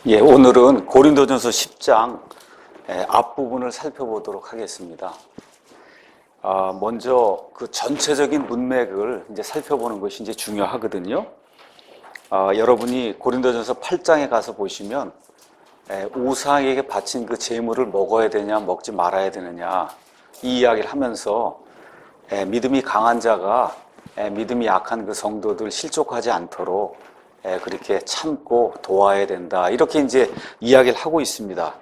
예, 오늘은 고린도전서 10장 앞부분을 살펴보도록 하겠습니다. 먼저 그 전체적인 문맥을 이제 살펴보는 것이 이제 중요하거든요. 여러분이 고린도전서 8장에 가서 보시면 우상에게 바친 그 제물을 먹어야 되냐, 먹지 말아야 되느냐 이 이야기를 하면서 믿음이 강한 자가 믿음이 약한 그 성도들 실족하지 않도록 그렇게 참고 도와야 된다. 이렇게 이제 이야기를 하고 있습니다.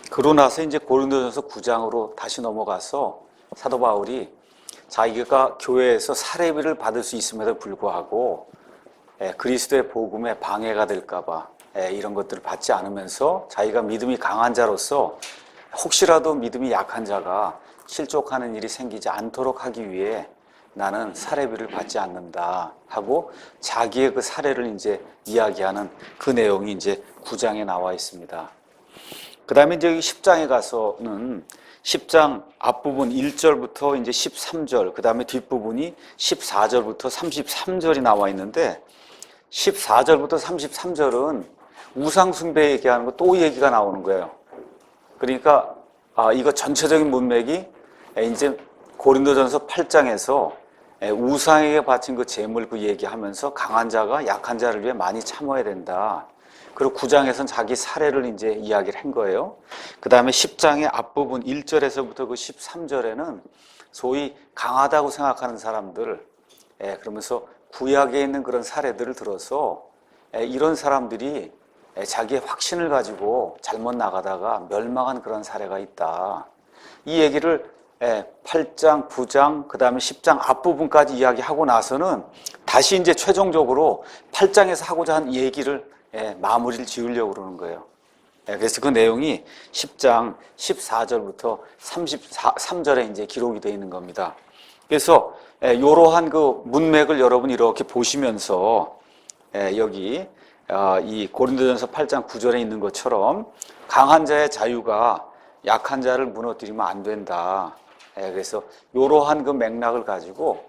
그러고 나서 이제 고린도전서 9장으로 다시 넘어가서 사도 바울이 자기가 교회에서 사례비를 받을 수 있음에도 불구하고 그리스도의 복음에 방해가 될까봐 이런 것들을 받지 않으면서 자기가 믿음이 강한 자로서 혹시라도 믿음이 약한 자가 실족하는 일이 생기지 않도록 하기 위해 나는 사례비를 받지 않는다 하고 자기의 그 사례를 이제 이야기하는 그 내용이 이제 9장에 나와 있습니다. 그 다음에 이제 10장에 가서는 10장 앞부분 1절부터 이제 13절, 그 다음에 뒷부분이 14절부터 33절이 나와 있는데 14절부터 33절은 우상숭배 얘기하는 거 또 얘기가 나오는 거예요. 그러니까 이거 전체적인 문맥이 이제 고린도전서 8장에서 우상에게 바친 그 제물 그 얘기하면서 강한 자가 약한 자를 위해 많이 참아야 된다. 그리고 9장에서는 자기 사례를 이제 이야기를 한 거예요. 그 다음에 10장의 앞부분 1절에서부터 그 13절에는 소위 강하다고 생각하는 사람들, 그러면서 구약에 있는 그런 사례들을 들어서 이런 사람들이 자기의 확신을 가지고 잘못 나가다가 멸망한 그런 사례가 있다. 이 얘기를 8장, 9장, 그 다음에 10장 앞부분까지 이야기하고 나서는 다시 이제 최종적으로 8장에서 하고자 한 얘기를 마무리를 지으려고 그러는 거예요. 그래서 그 내용이 10장 14절부터 33절에 이제 기록이 되어 있는 겁니다. 그래서 이러한 그 문맥을 여러분이 이렇게 보시면서 여기 이 고린도전서 8장 9절에 있는 것처럼 강한 자의 자유가 약한 자를 무너뜨리면 안 된다. 그래서 이러한 그 맥락을 가지고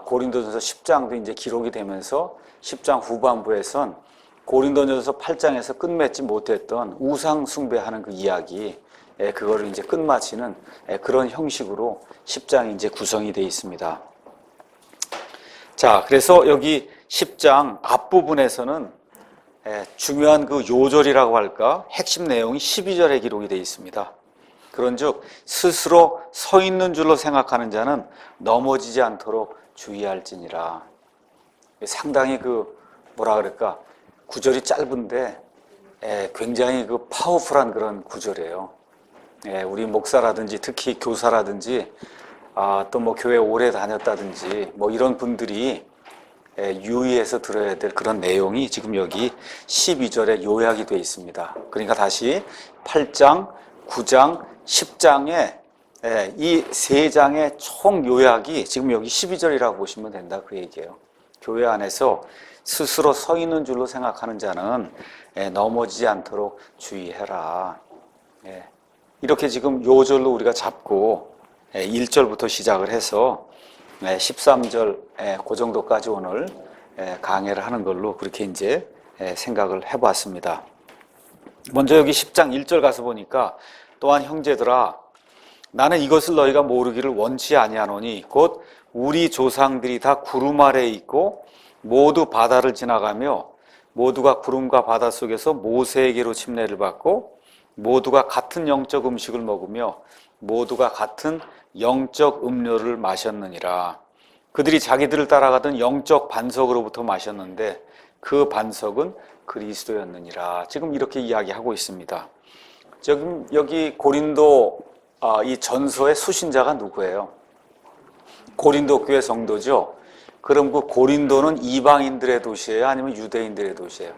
고린도전서 10장도 이제 기록이 되면서 10장 후반부에선 고린도전서 8장에서 끝맺지 못했던 우상 숭배하는 그 이야기, 그거를 이제 끝마치는 그런 형식으로 10장이 이제 구성이 되어 있습니다. 자, 그래서 여기 10장 앞부분에서는 중요한 그 요절이라고 할까, 핵심 내용이 12절에 기록이 되어 있습니다. 그런즉 스스로 서 있는 줄로 생각하는 자는 넘어지지 않도록 주의할지니라. 상당히 그 뭐라 그럴까, 구절이 짧은데 굉장히 그 파워풀한 그런 구절이에요. 우리 목사라든지 특히 교사라든지 또 뭐 교회 오래 다녔다든지 뭐 이런 분들이 유의해서 들어야 될 그런 내용이 지금 여기 12절에 요약이 되어 있습니다. 그러니까 다시 8장, 9장, 10장에 이 세 장의 총 요약이 지금 여기 12절이라고 보시면 된다 그 얘기예요. 교회 안에서 스스로 서 있는 줄로 생각하는 자는 넘어지지 않도록 주의해라. 이렇게 지금 요절로 우리가 잡고 1절부터 시작을 해서 13절 그 정도까지 오늘 강해를 하는 걸로 그렇게 이제 생각을 해봤습니다. 먼저 여기 10장 1절 가서 보니까 또한 형제들아 나는 이것을 너희가 모르기를 원치 아니하노니 곧 우리 조상들이 다 구름 아래에 있고 모두 바다를 지나가며 모두가 구름과 바다 속에서 모세에게로 침례를 받고 모두가 같은 영적 음식을 먹으며 모두가 같은 영적 음료를 마셨느니라. 그들이 자기들을 따라가던 영적 반석으로부터 마셨는데 그 반석은 그리스도였느니라. 지금 이렇게 이야기하고 있습니다. 지금 여기 고린도 이 전서의 수신자가 누구예요? 고린도 교회 성도죠. 그럼 그 고린도는 이방인들의 도시예요? 아니면 유대인들의 도시예요?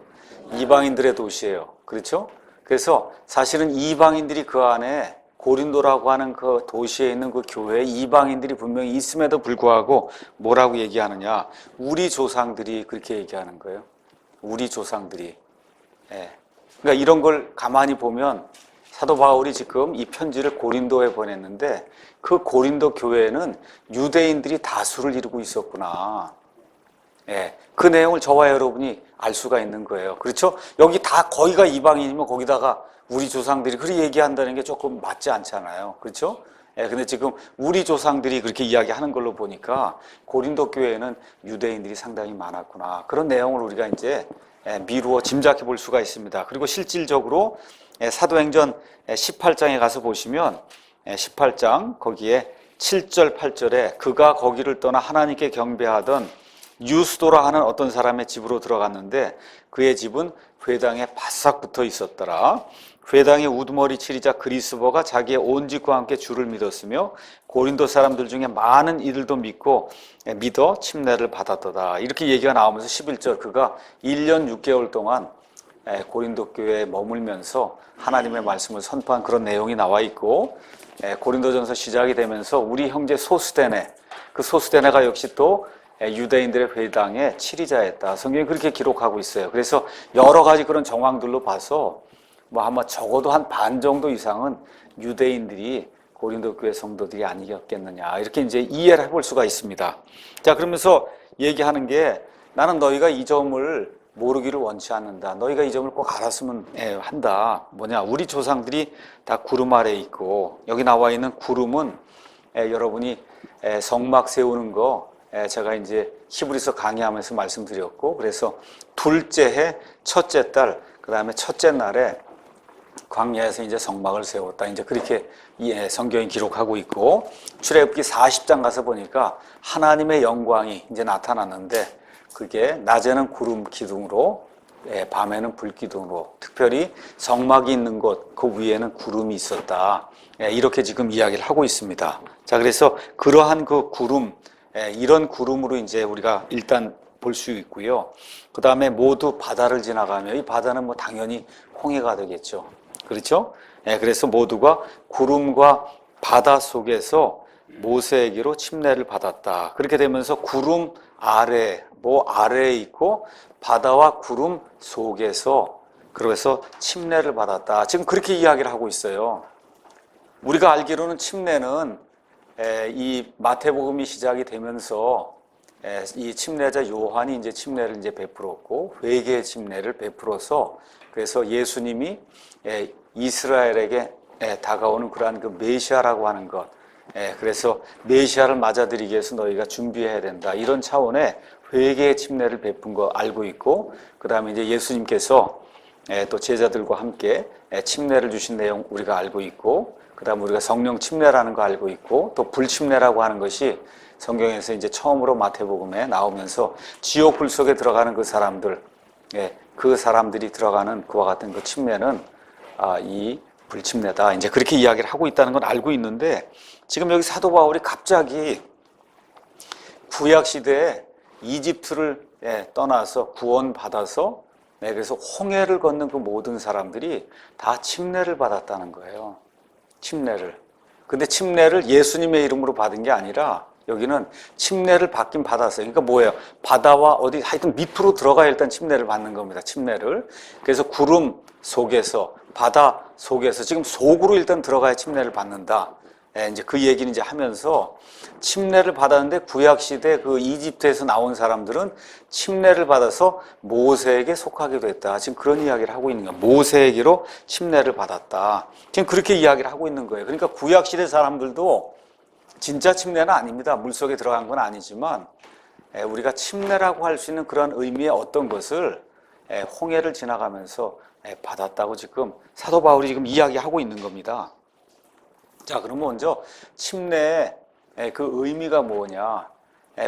이방인들의 도시예요. 그렇죠? 그래서 사실은 이방인들이 그 안에 고린도라고 하는 그 도시에 있는 그 교회에 이방인들이 분명히 있음에도 불구하고 뭐라고 얘기하느냐? 우리 조상들이 그렇게 얘기하는 거예요. 우리 조상들이. 그러니까 이런 걸 가만히 보면 사도 바울이 지금 이 편지를 고린도에 보냈는데 그 고린도 교회에는 유대인들이 다수를 이루고 있었구나. 그 내용을 저와 여러분이 알 수가 있는 거예요. 그렇죠? 여기 다 거기가 이방인이면 거기다가 우리 조상들이 그렇게 얘기한다는 게 조금 맞지 않잖아요. 그렇죠? 근데 지금 우리 조상들이 그렇게 이야기하는 걸로 보니까 고린도 교회에는 유대인들이 상당히 많았구나. 그런 내용을 우리가 이제 미루어 짐작해 볼 수가 있습니다. 그리고 실질적으로 사도행전 18장에 가서 보시면 18장 거기에 7절 8절에 그가 거기를 떠나 하나님께 경배하던 유스도라 하는 어떤 사람의 집으로 들어갔는데 그의 집은 회당에 바싹 붙어 있었더라. 회당의 우두머리 치리자 그리스보가 자기의 온 집과 함께 주를 믿었으며 고린도 사람들 중에 많은 이들도 믿어 침례를 받았더라. 이렇게 얘기가 나오면서 11절 그가 1년 6개월 동안 고린도 교회에 머물면서 하나님의 말씀을 선포한 그런 내용이 나와 있고, 고린도전서 시작이 되면서 우리 형제 소스데네, 그 소스데네가 역시 또 유대인들의 회당의 치리자였다. 성경이 그렇게 기록하고 있어요. 그래서 여러 가지 그런 정황들로 봐서 아마 적어도 한 반 정도 이상은 유대인들이 고린도 교회 성도들이 아니었겠느냐, 이렇게 이제 이해를 해볼 수가 있습니다. 자, 그러면서 얘기하는 게 나는 너희가 이 점을 모르기를 원치 않는다. 너희가 이 점을 꼭 알았으면 한다. 우리 조상들이 다 구름 아래에 있고, 여기 나와 있는 구름은 여러분이 성막 세우는 거 제가 이제 히브리서 강의하면서 말씀드렸고, 그래서 둘째 해 첫째 달, 그 다음에 첫째 날에 광야에서 이제 성막을 세웠다. 이제 그렇게 성경이 기록하고 있고, 출애굽기 40장 가서 보니까 하나님의 영광이 이제 나타났는데 그게 낮에는 구름 기둥으로 밤에는 불 기둥으로, 특별히 성막이 있는 곳 그 위에는 구름이 있었다. 이렇게 지금 이야기를 하고 있습니다. 자, 그래서 그러한 그 구름, 이런 구름으로 이제 우리가 일단 볼 수 있고요. 그 다음에 모두 바다를 지나가며, 이 바다는 뭐 당연히 홍해가 되겠죠. 그렇죠? 그래서 모두가 구름과 바다 속에서 모세에게로 침례를 받았다. 그렇게 되면서 구름 아래, 아래에 있고 바다와 구름 속에서, 그래서 침례를 받았다. 지금 그렇게 이야기를 하고 있어요. 우리가 알기로는 침례는 이 마태복음이 시작이 되면서 이 침례자 요한이 이제 침례를 이제 베풀었고, 회개의 침례를 베풀어서, 그래서 예수님이 이스라엘에게 다가오는 그러한 그 메시아라고 하는 것, 그래서 메시아를 맞아들이기 위해서 너희가 준비해야 된다, 이런 차원의 회개의 침례를 베푼 거 알고 있고, 그 다음에 이제 예수님께서 또 제자들과 함께 침례를 주신 내용 우리가 알고 있고, 그 다음에 우리가 성령 침례라는 거 알고 있고, 또 불침례라고 하는 것이 성경에서 이제 처음으로 마태복음에 나오면서 지옥 불 속에 들어가는 그 사람들, 그 사람들이 들어가는 그와 같은 그 침례는 이 불침례다. 이제 그렇게 이야기를 하고 있다는 건 알고 있는데, 지금 여기 사도 바울이 갑자기 구약 시대에 이집트를 떠나서 구원받아서, 그래서 홍해를 걷는 그 모든 사람들이 다 침례를 받았다는 거예요. 침례를. 근데 침례를 예수님의 이름으로 받은 게 아니라 여기는 침례를 받긴 받았어요. 그러니까 뭐예요? 바다와 어디 하여튼 밑으로 들어가야 일단 침례를 받는 겁니다. 침례를. 그래서 구름 속에서, 바다 속에서, 지금 속으로 일단 들어가야 침례를 받는다. 이제 그 얘기는 이제 하면서 침례를 받았는데, 구약 시대 그 이집트에서 나온 사람들은 침례를 받아서 모세에게 속하게 됐다. 지금 그런 이야기를 하고 있는 거예요. 모세에게로 침례를 받았다. 지금 그렇게 이야기를 하고 있는 거예요. 그러니까 구약 시대 사람들도 진짜 침례는 아닙니다. 물속에 들어간 건 아니지만 우리가 침례라고 할 수 있는 그런 의미의 어떤 것을 홍해를 지나가면서 받았다고 지금 사도 바울이 지금 이야기하고 있는 겁니다. 자, 그럼 먼저 침례의 그 의미가 뭐냐?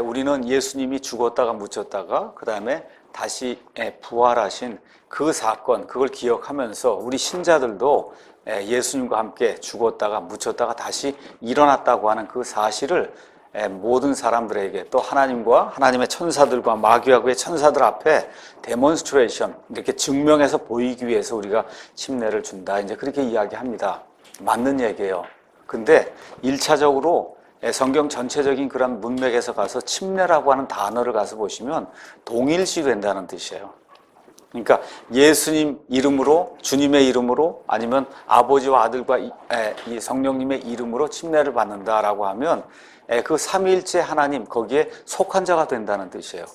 우리는 예수님이 죽었다가 묻혔다가 그 다음에 다시 부활하신 그 사건, 그걸 기억하면서 우리 신자들도 예수님과 함께 죽었다가 묻혔다가 다시 일어났다고 하는 그 사실을 모든 사람들에게, 또 하나님과 하나님의 천사들과 마귀하고의 천사들 앞에 데몬스트레이션, 이렇게 증명해서 보이기 위해서 우리가 침례를 준다. 이제 그렇게 이야기합니다. 맞는 얘기예요. 근데 1차적으로 성경 전체적인 그런 문맥에서 가서 침례라고 하는 단어를 가서 보시면 동일시 된다는 뜻이에요. 그러니까 예수님 이름으로, 주님의 이름으로, 아니면 아버지와 아들과 이 성령님의 이름으로 침례를 받는다라고 하면 그 삼위일체 하나님, 거기에 속한 자가 된다는 뜻이에요.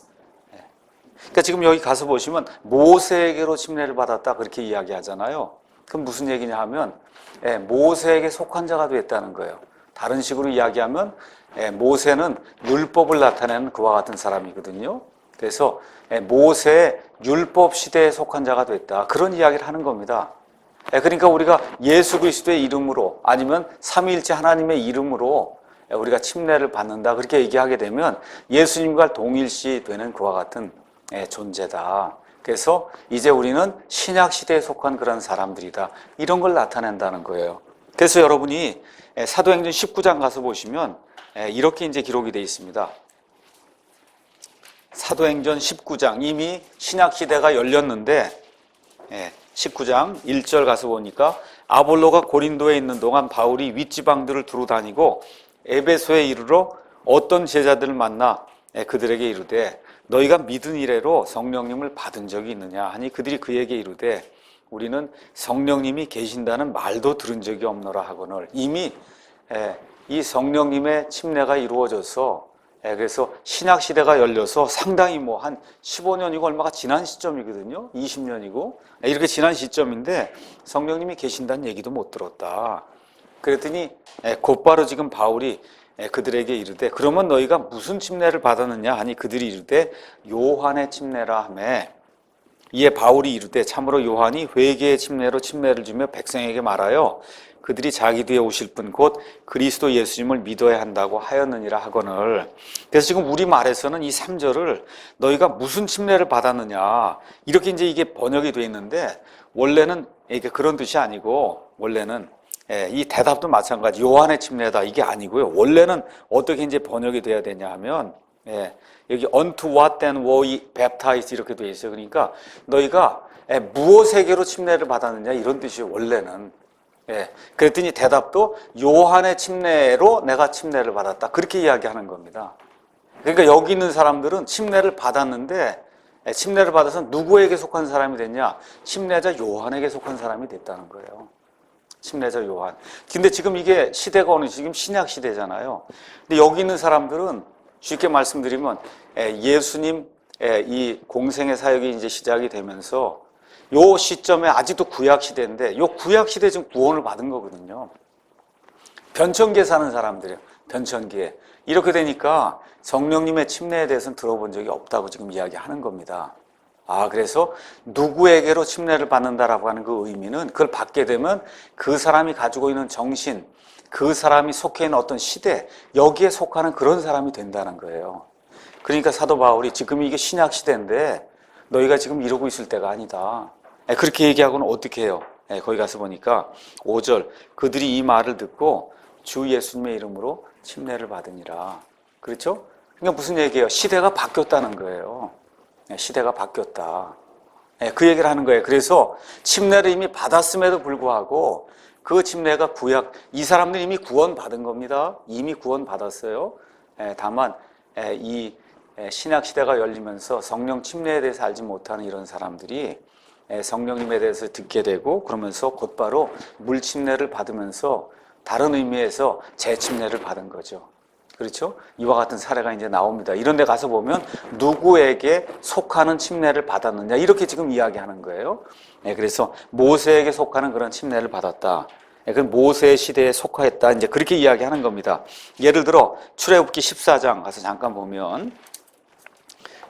그러니까 지금 여기 가서 보시면 모세에게로 침례를 받았다 그렇게 이야기하잖아요. 그럼 무슨 얘기냐 하면 모세에게 속한 자가 됐다는 거예요. 다른 식으로 이야기하면 모세는 율법을 나타내는 그와 같은 사람이거든요. 그래서 모세의 율법 시대에 속한 자가 됐다. 그런 이야기를 하는 겁니다. 그러니까 우리가 예수 그리스도의 이름으로 아니면 삼위일체 하나님의 이름으로 우리가 침례를 받는다 그렇게 얘기하게 되면 예수님과 동일시 되는 그와 같은 존재다. 그래서 이제 우리는 신약 시대에 속한 그런 사람들이다. 이런 걸 나타낸다는 거예요. 그래서 여러분이 사도행전 19장 가서 보시면 이렇게 이제 기록이 되어 있습니다. 사도행전 19장 이미 신약 시대가 열렸는데 19장 1절 가서 보니까 아볼로가 고린도에 있는 동안 바울이 윗지방들을 두루 다니고 에베소에 이르러 어떤 제자들을 만나 그들에게 이르되 너희가 믿은 이래로 성령님을 받은 적이 있느냐 하니 그들이 그에게 이르되 우리는 성령님이 계신다는 말도 들은 적이 없노라 하거늘. 이미 이 성령님의 침례가 이루어져서 그래서 신약 시대가 열려서 상당히 뭐 한 15년이고 얼마가 지난 시점이거든요. 20년이고 이렇게 지난 시점인데 성령님이 계신다는 얘기도 못 들었다. 그랬더니 곧바로 지금 바울이 그들에게 이르되 그러면 너희가 무슨 침례를 받았느냐 하니 그들이 이르되 요한의 침례라 하며 이에 바울이 이르되 참으로 요한이 회개의 침례로 침례를 주며 백성에게 말하여 그들이 자기 뒤에 오실 분 곧 그리스도 예수님을 믿어야 한다고 하였느니라 하거늘. 그래서 지금 우리 말에서는 이 3절을 너희가 무슨 침례를 받았느냐 이렇게 이제 이게 번역이 되어 있는데 원래는 이게 그런 뜻이 아니고 원래는 이 대답도 마찬가지 요한의 침례다 이게 아니고요. 원래는 어떻게 이제 번역이 돼야 되냐 하면 여기 unto what then were ye baptized 이렇게 되어 있어요. 그러니까 너희가 무엇에게로 침례를 받았느냐 이런 뜻이에요. 원래는. 그랬더니 대답도 요한의 침례로 내가 침례를 받았다 그렇게 이야기하는 겁니다. 그러니까 여기 있는 사람들은 침례를 받았는데 침례를 받아서 누구에게 속한 사람이 됐냐? 침례자 요한에게 속한 사람이 됐다는 거예요. 침례자 요한. 근데 지금 이게 시대가 어느 지금 신약 시대잖아요. 근데 여기 있는 사람들은 쉽게 말씀드리면 예수님 이 공생의 사역이 이제 시작이 되면서 요 시점에 아직도 구약 시대인데 요 구약 시대 지금 구원을 받은 거거든요. 변천기에 사는 사람들이에요. 변천기에. 이렇게 되니까 성령님의 침례에 대해서는 들어본 적이 없다고 지금 이야기하는 겁니다. 그래서 누구에게로 침례를 받는다라고 하는 그 의미는 그걸 받게 되면 그 사람이 가지고 있는 정신, 그 사람이 속해 있는 어떤 시대, 여기에 속하는 그런 사람이 된다는 거예요. 그러니까 사도 바울이 지금 이게 신약 시대인데 너희가 지금 이러고 있을 때가 아니다. 그렇게 얘기하고는 어떻게 해요? 거기 가서 보니까 5절 그들이 이 말을 듣고 주 예수님의 이름으로 침례를 받으니라. 그렇죠? 그러니까 무슨 얘기예요? 시대가 바뀌었다는 거예요. 시대가 바뀌었다. 그 얘기를 하는 거예요. 그래서 침례를 이미 받았음에도 불구하고 그 침례가 구약, 이 사람들이 이미 구원받은 겁니다. 이미 구원받았어요. 다만 이 신약 시대가 열리면서 성령 침례에 대해서 알지 못하는 이런 사람들이 성령님에 대해서 듣게 되고 그러면서 곧바로 물 침례를 받으면서 다른 의미에서 재 침례를 받은 거죠. 그렇죠? 이와 같은 사례가 이제 나옵니다. 이런 데 가서 보면 누구에게 속하는 침례를 받았느냐 이렇게 지금 이야기하는 거예요. 그래서 모세에게 속하는 그런 침례를 받았다. 그건 모세의 시대에 속하였다. 이제 그렇게 이야기하는 겁니다. 예를 들어 출애굽기 14장 가서 잠깐 보면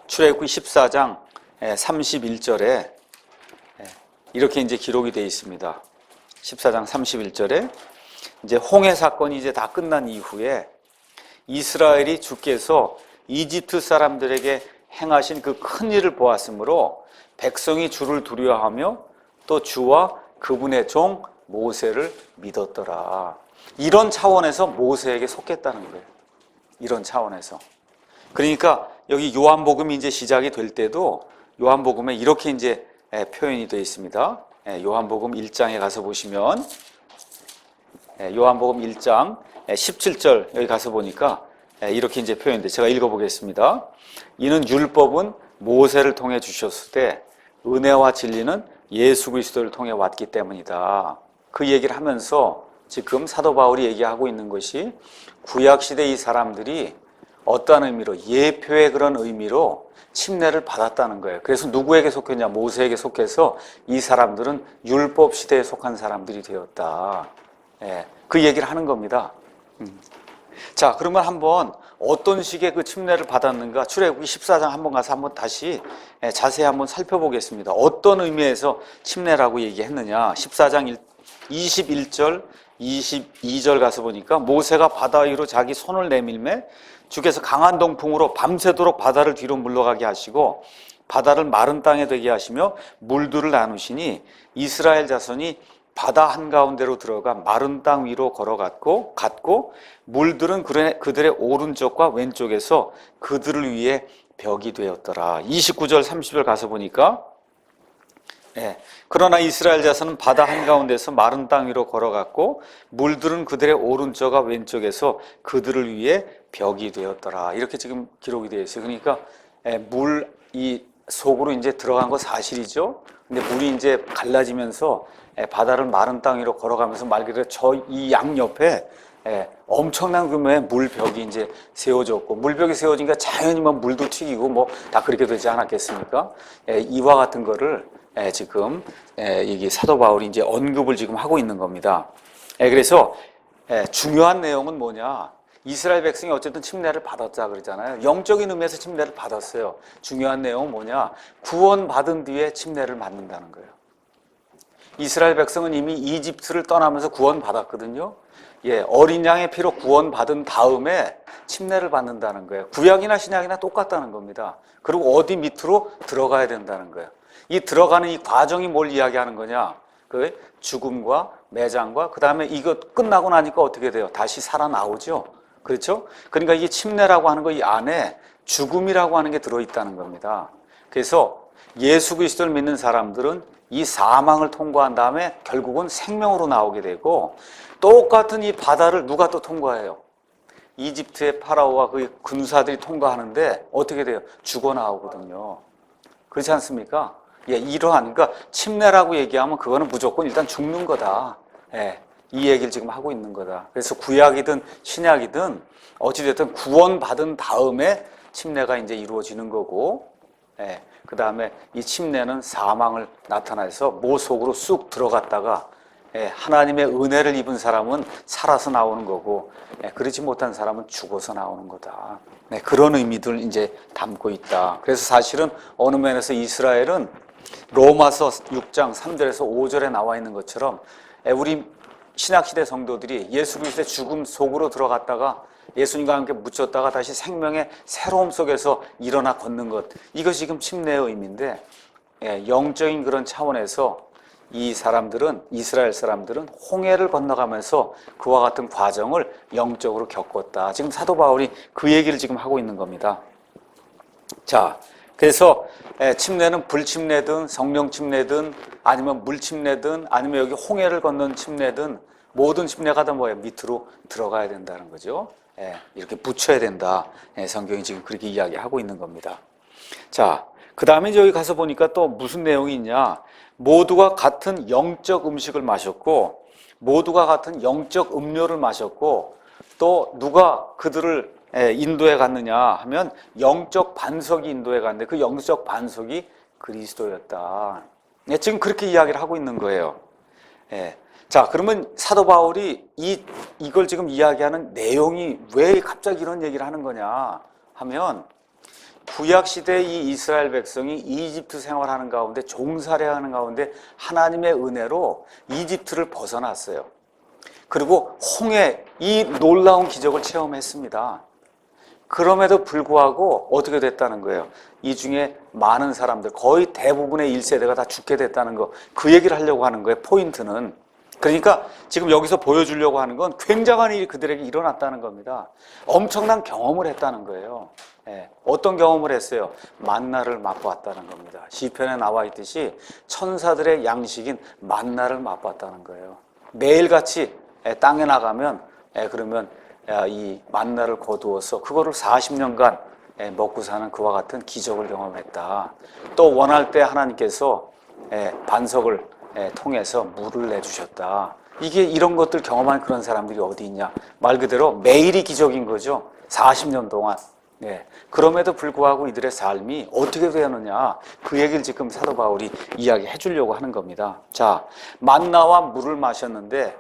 출애굽기 14장 31절에 이렇게 이제 기록이 되어 있습니다. 14장 31절에 이제 홍해 사건이 이제 다 끝난 이후에 이스라엘이 주께서 이집트 사람들에게 행하신 그 큰 일을 보았으므로 백성이 주를 두려워하며 또 주와 그분의 종 모세를 믿었더라. 이런 차원에서 모세에게 속했다는 거예요. 이런 차원에서. 그러니까 여기 요한복음이 이제 시작이 될 때도 요한복음에 이렇게 이제 표현이 되어 있습니다. 요한복음 1장에 가서 보시면 요한복음 1장 17절 여기 가서 보니까 이렇게 이제 표현돼. 제가 읽어보겠습니다. 이는 율법은 모세를 통해 주셨을 때 은혜와 진리는 예수 그리스도를 통해 왔기 때문이다. 그 얘기를 하면서 지금 사도 바울이 얘기하고 있는 것이 구약 시대 이 사람들이 어떠한 의미로? 예표의 그런 의미로 침례를 받았다는 거예요. 그래서 누구에게 속했냐? 모세에게 속해서 이 사람들은 율법 시대에 속한 사람들이 되었다. 예, 그 얘기를 하는 겁니다. 자, 그러면 한번 어떤 식의 그 침례를 받았는가? 출애굽기 14장 한번 가서 한번 다시 자세히 한번 살펴보겠습니다. 어떤 의미에서 침례라고 얘기했느냐? 14장 21절, 22절 가서 보니까 모세가 바다 위로 자기 손을 내밀매 주께서 강한 동풍으로 밤새도록 바다를 뒤로 물러가게 하시고 바다를 마른 땅에 되게 하시며 물들을 나누시니 이스라엘 자손이 바다 한가운데로 들어가 마른 땅 위로 걸어갔고 물들은 그들의 오른쪽과 왼쪽에서 그들을 위해 벽이 되었더라. 29절 30절 가서 보니까 그러나 이스라엘 자손은 바다 한가운데서 마른 땅 위로 걸어갔고 물들은 그들의 오른쪽과 왼쪽에서 그들을 위해 벽이 되었더라. 이렇게 지금 기록이 되어 있어요. 그러니까 이 속으로 이제 들어간 거 사실이죠. 근데 물이 이제 갈라지면서 바다를 마른 땅 위로 걸어가면서 말 그대로 이 양옆에 엄청난 규모의 물벽이 이제 세워졌고, 물벽이 세워지니까 자연히 뭐 물도 튀기고 뭐 다 그렇게 되지 않았겠습니까? 이와 같은 거를 지금 여기 사도 바울이 이제 언급을 지금 하고 있는 겁니다. 그래서 중요한 내용은 뭐냐? 이스라엘 백성이 어쨌든 침례를 받았자 그러잖아요. 영적인 의미에서 침례를 받았어요. 중요한 내용은 뭐냐? 구원받은 뒤에 침례를 받는다는 거예요. 이스라엘 백성은 이미 이집트를 떠나면서 구원받았거든요. 어린 양의 피로 구원받은 다음에 침례를 받는다는 거예요. 구약이나 신약이나 똑같다는 겁니다. 그리고 어디 밑으로 들어가야 된다는 거예요. 이 들어가는 이 과정이 뭘 이야기하는 거냐? 그 죽음과 매장과 그 다음에 이거 끝나고 나니까 어떻게 돼요? 다시 살아나오죠. 그렇죠? 그러니까 이게 침례라고 하는 거 이 안에 죽음이라고 하는 게 들어있다는 겁니다. 그래서 예수 그리스도를 믿는 사람들은 이 사망을 통과한 다음에 결국은 생명으로 나오게 되고, 똑같은 이 바다를 누가 또 통과해요? 이집트의 파라오와 그 군사들이 통과하는데 어떻게 돼요? 죽어 나오거든요. 그렇지 않습니까? 이러한, 그러니까 침례라고 얘기하면 그거는 무조건 일단 죽는 거다. 이 얘기를 지금 하고 있는 거다. 그래서 구약이든 신약이든 어찌됐든 구원받은 다음에 침례가 이제 이루어지는 거고, 그 다음에 이 침례는 사망을 나타내서 모 속으로 쑥 들어갔다가 하나님의 은혜를 입은 사람은 살아서 나오는 거고, 그렇지 못한 사람은 죽어서 나오는 거다. 그런 의미들 이제 담고 있다. 그래서 사실은 어느 면에서 이스라엘은 로마서 6장 3절에서 5절에 나와 있는 것처럼 우리 신약시대 성도들이 예수 그리스도의 죽음 속으로 들어갔다가 예수님과 함께 묻혔다가 다시 생명의 새로움 속에서 일어나 걷는 것, 이것이 지금 침례의 의미인데, 영적인 그런 차원에서 이 사람들은, 이스라엘 사람들은 홍해를 건너가면서 그와 같은 과정을 영적으로 겪었다. 지금 사도 바울이 그 얘기를 지금 하고 있는 겁니다. 자, 그래서 침례는 불침례든 성령 침례든 아니면 물 침례든 아니면 여기 홍해를 건넌 침례든 모든 침례가 다 뭐예요? 밑으로 들어가야 된다는 거죠. 이렇게 붙여야 된다. 성경이 지금 그렇게 이야기하고 있는 겁니다. 자, 그 다음에 여기 가서 보니까 또 무슨 내용이 있냐? 모두가 같은 영적 음식을 마셨고, 모두가 같은 영적 음료를 마셨고, 또 누가 그들을 인도에 갔느냐 하면 영적 반석이 인도에 갔는데 그 영적 반석이 그리스도였다. 지금 그렇게 이야기를 하고 있는 거예요. 자, 그러면 사도 바울이 이걸 지금 이야기하는 내용이 왜 갑자기 이런 얘기를 하는 거냐 하면, 구약시대 이 이스라엘 백성이 이집트 생활하는 가운데, 종살이하는 가운데 하나님의 은혜로 이집트를 벗어났어요. 그리고 홍해, 이 놀라운 기적을 체험했습니다. 그럼에도 불구하고 어떻게 됐다는 거예요? 이 중에 많은 사람들, 거의 대부분의 1세대가 다 죽게 됐다는 거, 그 얘기를 하려고 하는 거예요. 포인트는. 그러니까 지금 여기서 보여주려고 하는 건 굉장한 일이 그들에게 일어났다는 겁니다. 엄청난 경험을 했다는 거예요. 어떤 경험을 했어요? 만나를 맛보았다는 겁니다. 시편에 나와 있듯이 천사들의 양식인 만나를 맛봤다는 거예요. 매일같이 땅에 나가면 그러면 이 만나를 거두어서 그거를 40년간 먹고 사는 그와 같은 기적을 경험했다. 또 원할 때 하나님께서 반석을 통해서 물을 내주셨다. 이게 이런 것들 경험한 그런 사람들이 어디 있냐? 말 그대로 매일이 기적인 거죠. 40년 동안. 예. 그럼에도 불구하고 이들의 삶이 어떻게 되었느냐, 그 얘기를 지금 사도 바울이 이야기해 주려고 하는 겁니다. 자, 만나와 물을 마셨는데,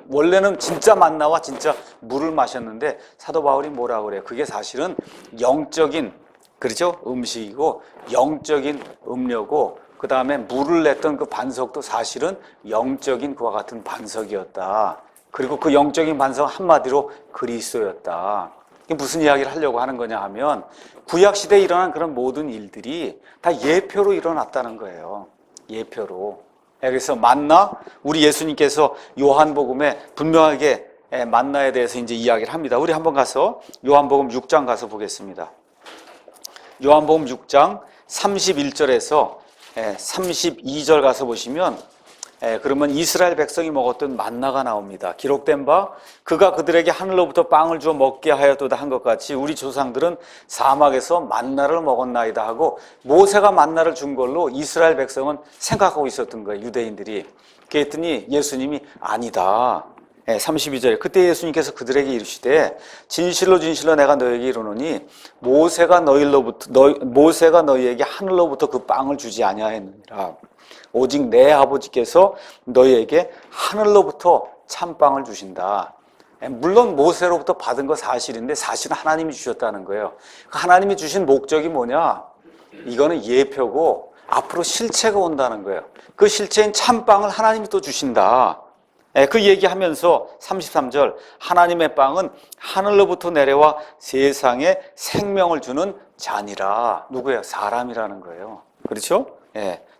원래는 진짜 만나와 진짜 물을 마셨는데 사도 바울이 뭐라고 그래요? 그게 사실은 영적인, 그렇죠? 음식이고 영적인 음료고, 그 다음에 물을 냈던 그 반석도 사실은 영적인 그와 같은 반석이었다. 그리고 그 영적인 반석 한마디로 그리스도였다. 이게 무슨 이야기를 하려고 하는 거냐 하면, 구약시대에 일어난 그런 모든 일들이 다 예표로 일어났다는 거예요. 예표로. 그래서 만나, 우리 예수님께서 요한복음에 분명하게 만나에 대해서 이제 이야기를 합니다. 우리 한번 가서 요한복음 6장 가서 보겠습니다. 요한복음 6장 31절에서 32절 가서 보시면, 그러면 이스라엘 백성이 먹었던 만나가 나옵니다. 기록된 바 그가 그들에게 하늘로부터 빵을 주어 먹게 하였도다 한 것 같이 우리 조상들은 사막에서 만나를 먹었나이다 하고, 모세가 만나를 준 걸로 이스라엘 백성은 생각하고 있었던 거예요, 유대인들이. 그랬더니 예수님이 아니다. 32절에 그때 예수님께서 그들에게 이르시되 진실로 진실로 내가 너에게 이르노니 모세가 너희에게 하늘로부터 그 빵을 주지 아니하였느니라. 오직 내 아버지께서 너희에게 하늘로부터 참빵을 주신다. 물론 모세로부터 받은 거 사실인데 사실은 하나님이 주셨다는 거예요. 하나님이 주신 목적이 뭐냐? 이거는 예표고 앞으로 실체가 온다는 거예요. 그 실체인 참빵을 하나님이 또 주신다. 그 얘기하면서 33절, 하나님의 빵은 하늘로부터 내려와 세상에 생명을 주는 잔이라. 누구예요? 사람이라는 거예요. 그렇죠?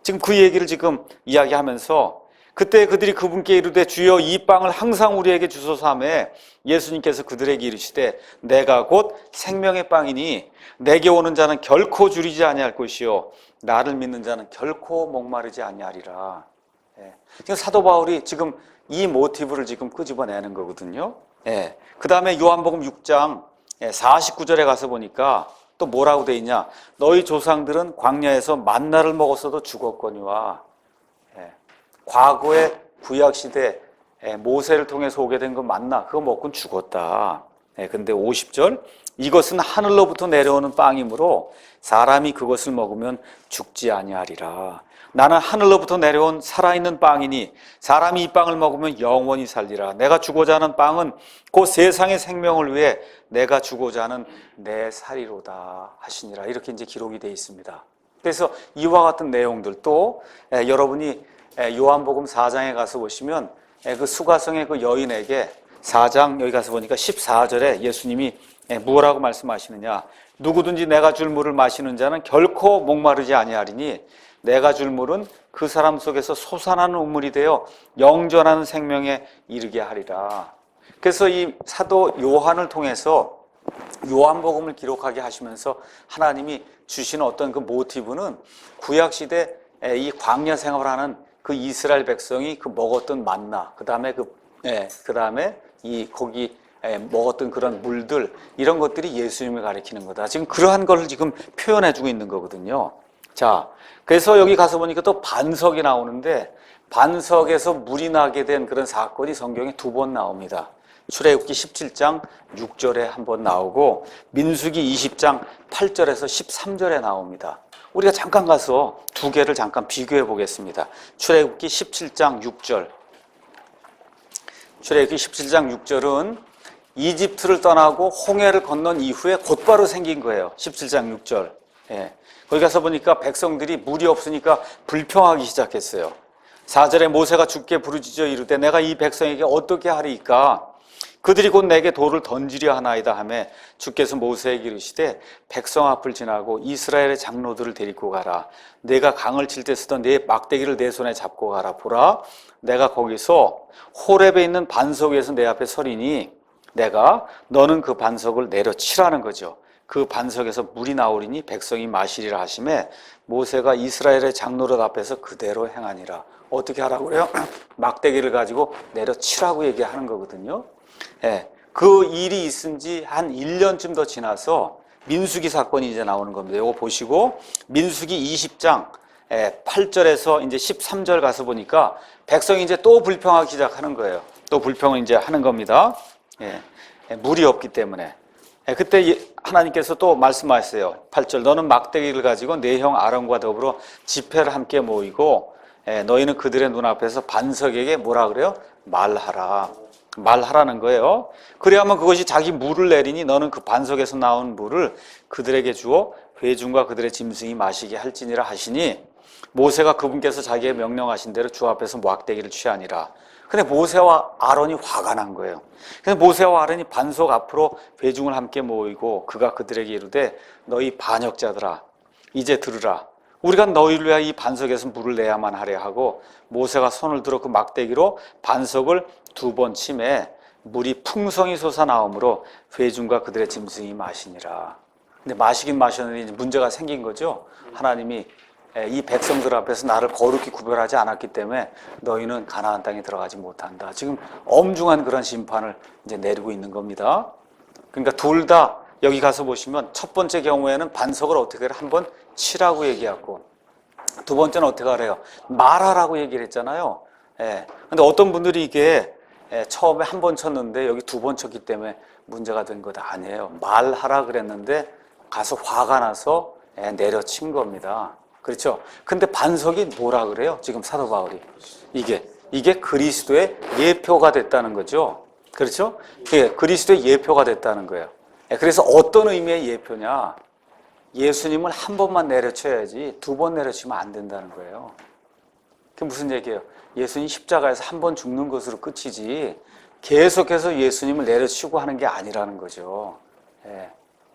지금 그 얘기를 지금 이야기하면서, 그때 그들이 그분께 이르되 주여 이 빵을 항상 우리에게 주소서 하매 예수님께서 그들에게 이르시되 내가 곧 생명의 빵이니 내게 오는 자는 결코 줄이지 아니할 것이요 나를 믿는 자는 결코 목마르지 아니하리라. 지금 사도 바울이 지금 이 모티브를 지금 끄집어내는 거거든요. 그 다음에 요한복음 6장 49절에 가서 보니까 또 뭐라고 돼 있냐? 너희 조상들은 광야에서 만나를 먹었어도 죽었거니와. 과거의 구약시대 모세를 통해서 오게 된 그 만나, 그거 먹고는 죽었다. 근데 50절, 이것은 하늘로부터 내려오는 빵이므로 사람이 그것을 먹으면 죽지 아니하리라. 나는 하늘로부터 내려온 살아있는 빵이니 사람이 이 빵을 먹으면 영원히 살리라. 내가 주고자 하는 빵은 곧 세상의 생명을 위해 내가 주고자 하는 내 살이로다 하시니라. 이렇게 이제 기록이 되어 있습니다. 그래서 이와 같은 내용들, 또 여러분이 요한복음 4장에 가서 보시면 그 수가성의 그 여인에게 4장 여기 가서 보니까 14절에 예수님이 뭐라고 말씀하시느냐? 누구든지 내가 줄 물을 마시는 자는 결코 목마르지 아니하리니 내가 줄 물은 그 사람 속에서 솟아나는 우물이 되어 영전하는 생명에 이르게 하리라. 그래서 이 사도 요한을 통해서 요한복음을 기록하게 하시면서 하나님이 주시는 어떤 그 모티브는 구약시대 이 광야 생활하는 그 이스라엘 백성이 그 먹었던 만나, 그 다음에 이 거기 먹었던 그런 물들, 이런 것들이 예수님을 가리키는 거다. 지금 그러한 걸 지금 표현해주고 있는 거거든요. 자, 그래서 여기 가서 보니까 또 반석이 나오는데, 반석에서 물이 나게 된 그런 사건이 성경에 2번 나옵니다. 출애굽기 17장 6절에 한 번 나오고 민수기 20장 8절에서 13절에 나옵니다. 우리가 잠깐 가서 두 개를 잠깐 비교해 보겠습니다. 출애굽기 17장 6절. 출애굽기 17장 6절은 이집트를 떠나고 홍해를 건넌 이후에 곧바로 생긴 거예요. 17장 6절. 거기 가서 보니까 백성들이 물이 없으니까 불평하기 시작했어요. 4절에 모세가 주께 부르짖어 이르되 내가 이 백성에게 어떻게 하리이까? 그들이 곧 내게 돌을 던지려 하나이다 하매 주께서 모세에게 이르시되 백성 앞을 지나고 이스라엘의 장로들을 데리고 가라. 내가 강을 칠 때 쓰던 네 막대기를 내 손에 잡고 가라. 보라, 내가 거기서 호렙에 있는 반석 위에서 내 앞에 서리니 너는 그 반석을 내려치라는 거죠. 그 반석에서 물이 나오리니 백성이 마시리라 하시매 모세가 이스라엘의 장로들 앞에서 그대로 행하니라. 어떻게 하라고 그래요? 막대기를 가지고 내려치라고 얘기하는 거거든요. 그 일이 있은 지 한 1년쯤 더 지나서 민수기 사건이 이제 나오는 겁니다. 이거 보시고 민수기 20장 8절에서 이제 13절 가서 보니까 백성이 이제 또 불평하기 시작하는 거예요. 또 불평을 이제 하는 겁니다. 물이 없기 때문에. 그때 하나님께서 또 말씀하셨어요. 8절 너는 막대기를 가지고 내 형 아론과 더불어 집회를 함께 모이고 너희는 그들의 눈앞에서 반석에게 뭐라 그래요? 말하라는 거예요. 그래야만 그것이 자기 물을 내리니 너는 그 반석에서 나온 물을 그들에게 주어 회중과 그들의 짐승이 마시게 할지니라 하시니 모세가 그분께서 자기의 명령하신 대로 주 앞에서 막대기를 취하니라. 근데 모세와 아론이 화가 난 거예요. 그래서 모세와 아론이 반석 앞으로 회중을 함께 모이고 그가 그들에게 이르되 너희 반역자들아 이제 들으라. 우리가 너희를 위하여 이 반석에서 물을 내야만 하려 하고 모세가 손을 들어 그 막대기로 반석을 2번 치매 물이 풍성히 솟아나오므로 회중과 그들의 짐승이 마시니라. 근데 마시긴 마셨는데 이제 문제가 생긴 거죠. 하나님이 이 백성들 앞에서 나를 거룩히 구별하지 않았기 때문에 너희는 가나안 땅에 들어가지 못한다. 지금 엄중한 그런 심판을 이제 내리고 있는 겁니다. 그러니까 둘 다 여기 가서 보시면 첫 번째 경우에는 반석을 어떻게 해요? 한번 치라고 얘기하고 두 번째는 어떻게 하래요? 말하라고 얘기를 했잖아요. 근데 어떤 분들이 이게 처음에 한 번 쳤는데 여기 2번 쳤기 때문에 문제가 된 것 아니에요. 말하라 그랬는데 가서 화가 나서 내려친 겁니다. 그렇죠? 근데 반석이 뭐라 그래요? 지금 사도 바울이. 이게 그리스도의 예표가 됐다는 거죠. 그렇죠? 그리스도의 예표가 됐다는 거예요. 그래서 어떤 의미의 예표냐? 예수님을 한 번만 내려쳐야지 2번 내려치면 안 된다는 거예요. 그게 무슨 얘기예요? 예수님 십자가에서 한 번 죽는 것으로 끝이지 계속해서 예수님을 내려치고 하는 게 아니라는 거죠.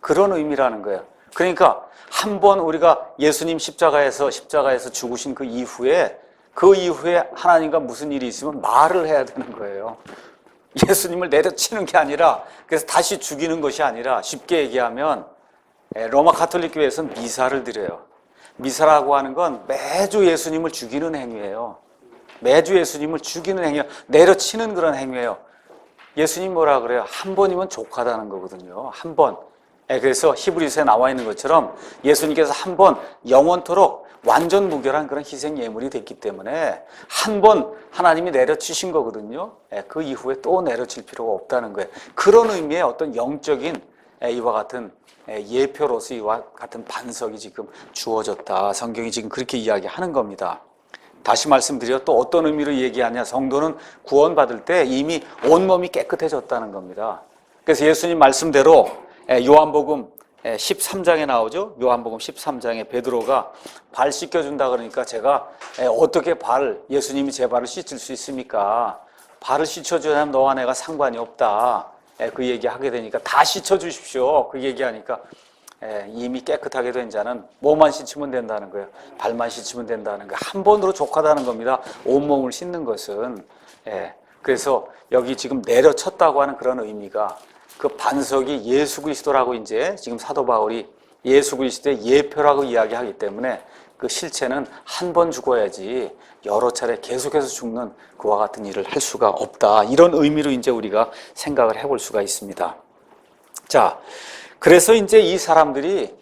그런 의미라는 거예요. 그러니까 한 번 우리가 예수님 십자가에서 죽으신 그 이후에 하나님과 무슨 일이 있으면 말을 해야 되는 거예요. 예수님을 내려치는 게 아니라 그래서 다시 죽이는 것이 아니라 쉽게 얘기하면 로마 가톨릭 교회에서는 미사를 드려요. 미사라고 하는 건 매주 예수님을 죽이는 행위예요. 매주 예수님을 죽이는 행위예요. 내려치는 그런 행위예요. 예수님 뭐라 그래요? 한 번이면 족하다는 거거든요. 한 번. 그래서 히브리서에 나와 있는 것처럼 예수님께서 한 번 영원토록 완전 무결한 그런 희생 예물이 됐기 때문에 한 번 하나님이 내려치신 거거든요. 그 이후에 또 내려칠 필요가 없다는 거예요. 그런 의미의 어떤 영적인 이와 같은 예표로서 이와 같은 반석이 지금 주어졌다. 성경이 지금 그렇게 이야기하는 겁니다. 다시 말씀드려 또 어떤 의미로 얘기하냐? 성도는 구원받을 때 이미 온몸이 깨끗해졌다는 겁니다. 그래서 예수님 말씀대로 요한복음 13장에 나오죠. 요한복음 13장에 베드로가 발 씻겨준다 그러니까 제가 어떻게 예수님이 제 발을 씻을 수 있습니까? 발을 씻어주냐면 너와 내가 상관이 없다. 그 얘기하게 되니까 다 씻어주십시오. 그 얘기하니까 이미 깨끗하게 된 자는 뭐만 씻으면 된다는 거예요. 발만 씻으면 된다는 거예요. 한 번으로 족하다는 겁니다. 온몸을 씻는 것은. 그래서 여기 지금 내려쳤다고 하는 그런 의미가 그 반석이 예수 그리스도라고 이제 지금 사도 바울이 예수 그리스도의 예표라고 이야기하기 때문에 그 실체는 한 번 죽어야지 여러 차례 계속해서 죽는 그와 같은 일을 할 수가 없다. 이런 의미로 이제 우리가 생각을 해볼 수가 있습니다. 자, 그래서 이제 이 사람들이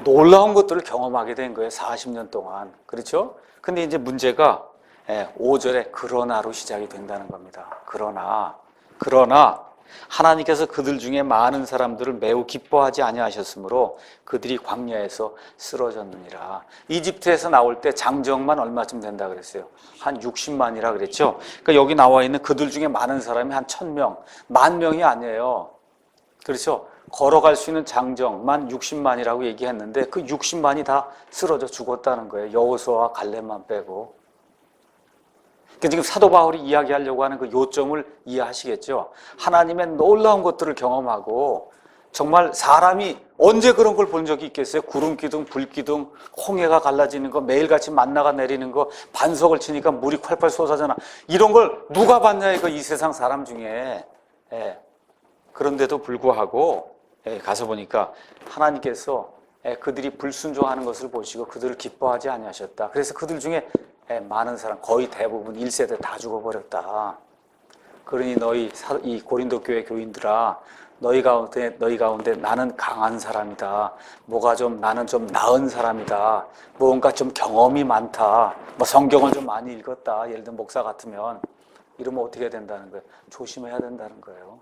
놀라운 것들을 경험하게 된 거예요. 40년 동안. 그렇죠? 근데 이제 문제가 5절에 그러나로 시작이 된다는 겁니다. 그러나 하나님께서 그들 중에 많은 사람들을 매우 기뻐하지 아니하셨으므로 그들이 광야에서 쓰러졌느니라. 이집트에서 나올 때 장정만 얼마쯤 된다 그랬어요? 한 60만이라 그랬죠? 그러니까 여기 나와 있는 그들 중에 많은 사람이 한 1000명, 10,000명이 아니에요. 그렇죠? 걸어갈 수 있는 장정만 60만이라고 얘기했는데 그 60만이 다 쓰러져 죽었다는 거예요. 여호수아와 갈렙만 빼고. 지금 사도 바울이 이야기하려고 하는 그 요점을 이해하시겠죠? 하나님의 놀라운 것들을 경험하고 정말 사람이 언제 그런 걸 본 적이 있겠어요? 구름 기둥, 불 기둥, 홍해가 갈라지는 거, 매일같이 만나가 내리는 거, 반석을 치니까 물이 콸콸 쏟아져나 이런 걸 누가 봤냐 이거 이 세상 사람 중에. 그런데도 불구하고 가서 보니까 하나님께서 그들이 불순종하는 것을 보시고 그들을 기뻐하지 아니하셨다. 그래서 그들 중에 많은 사람, 거의 대부분 1세대 다 죽어버렸다. 그러니 이 고린도 교회 교인들아, 너희 가운데 나는 강한 사람이다. 나는 좀 나은 사람이다. 뭔가 좀 경험이 많다. 성경을 좀 많이 읽었다. 예를 들면 목사 같으면 이러면 어떻게 해야 된다는 거예요? 조심해야 된다는 거예요.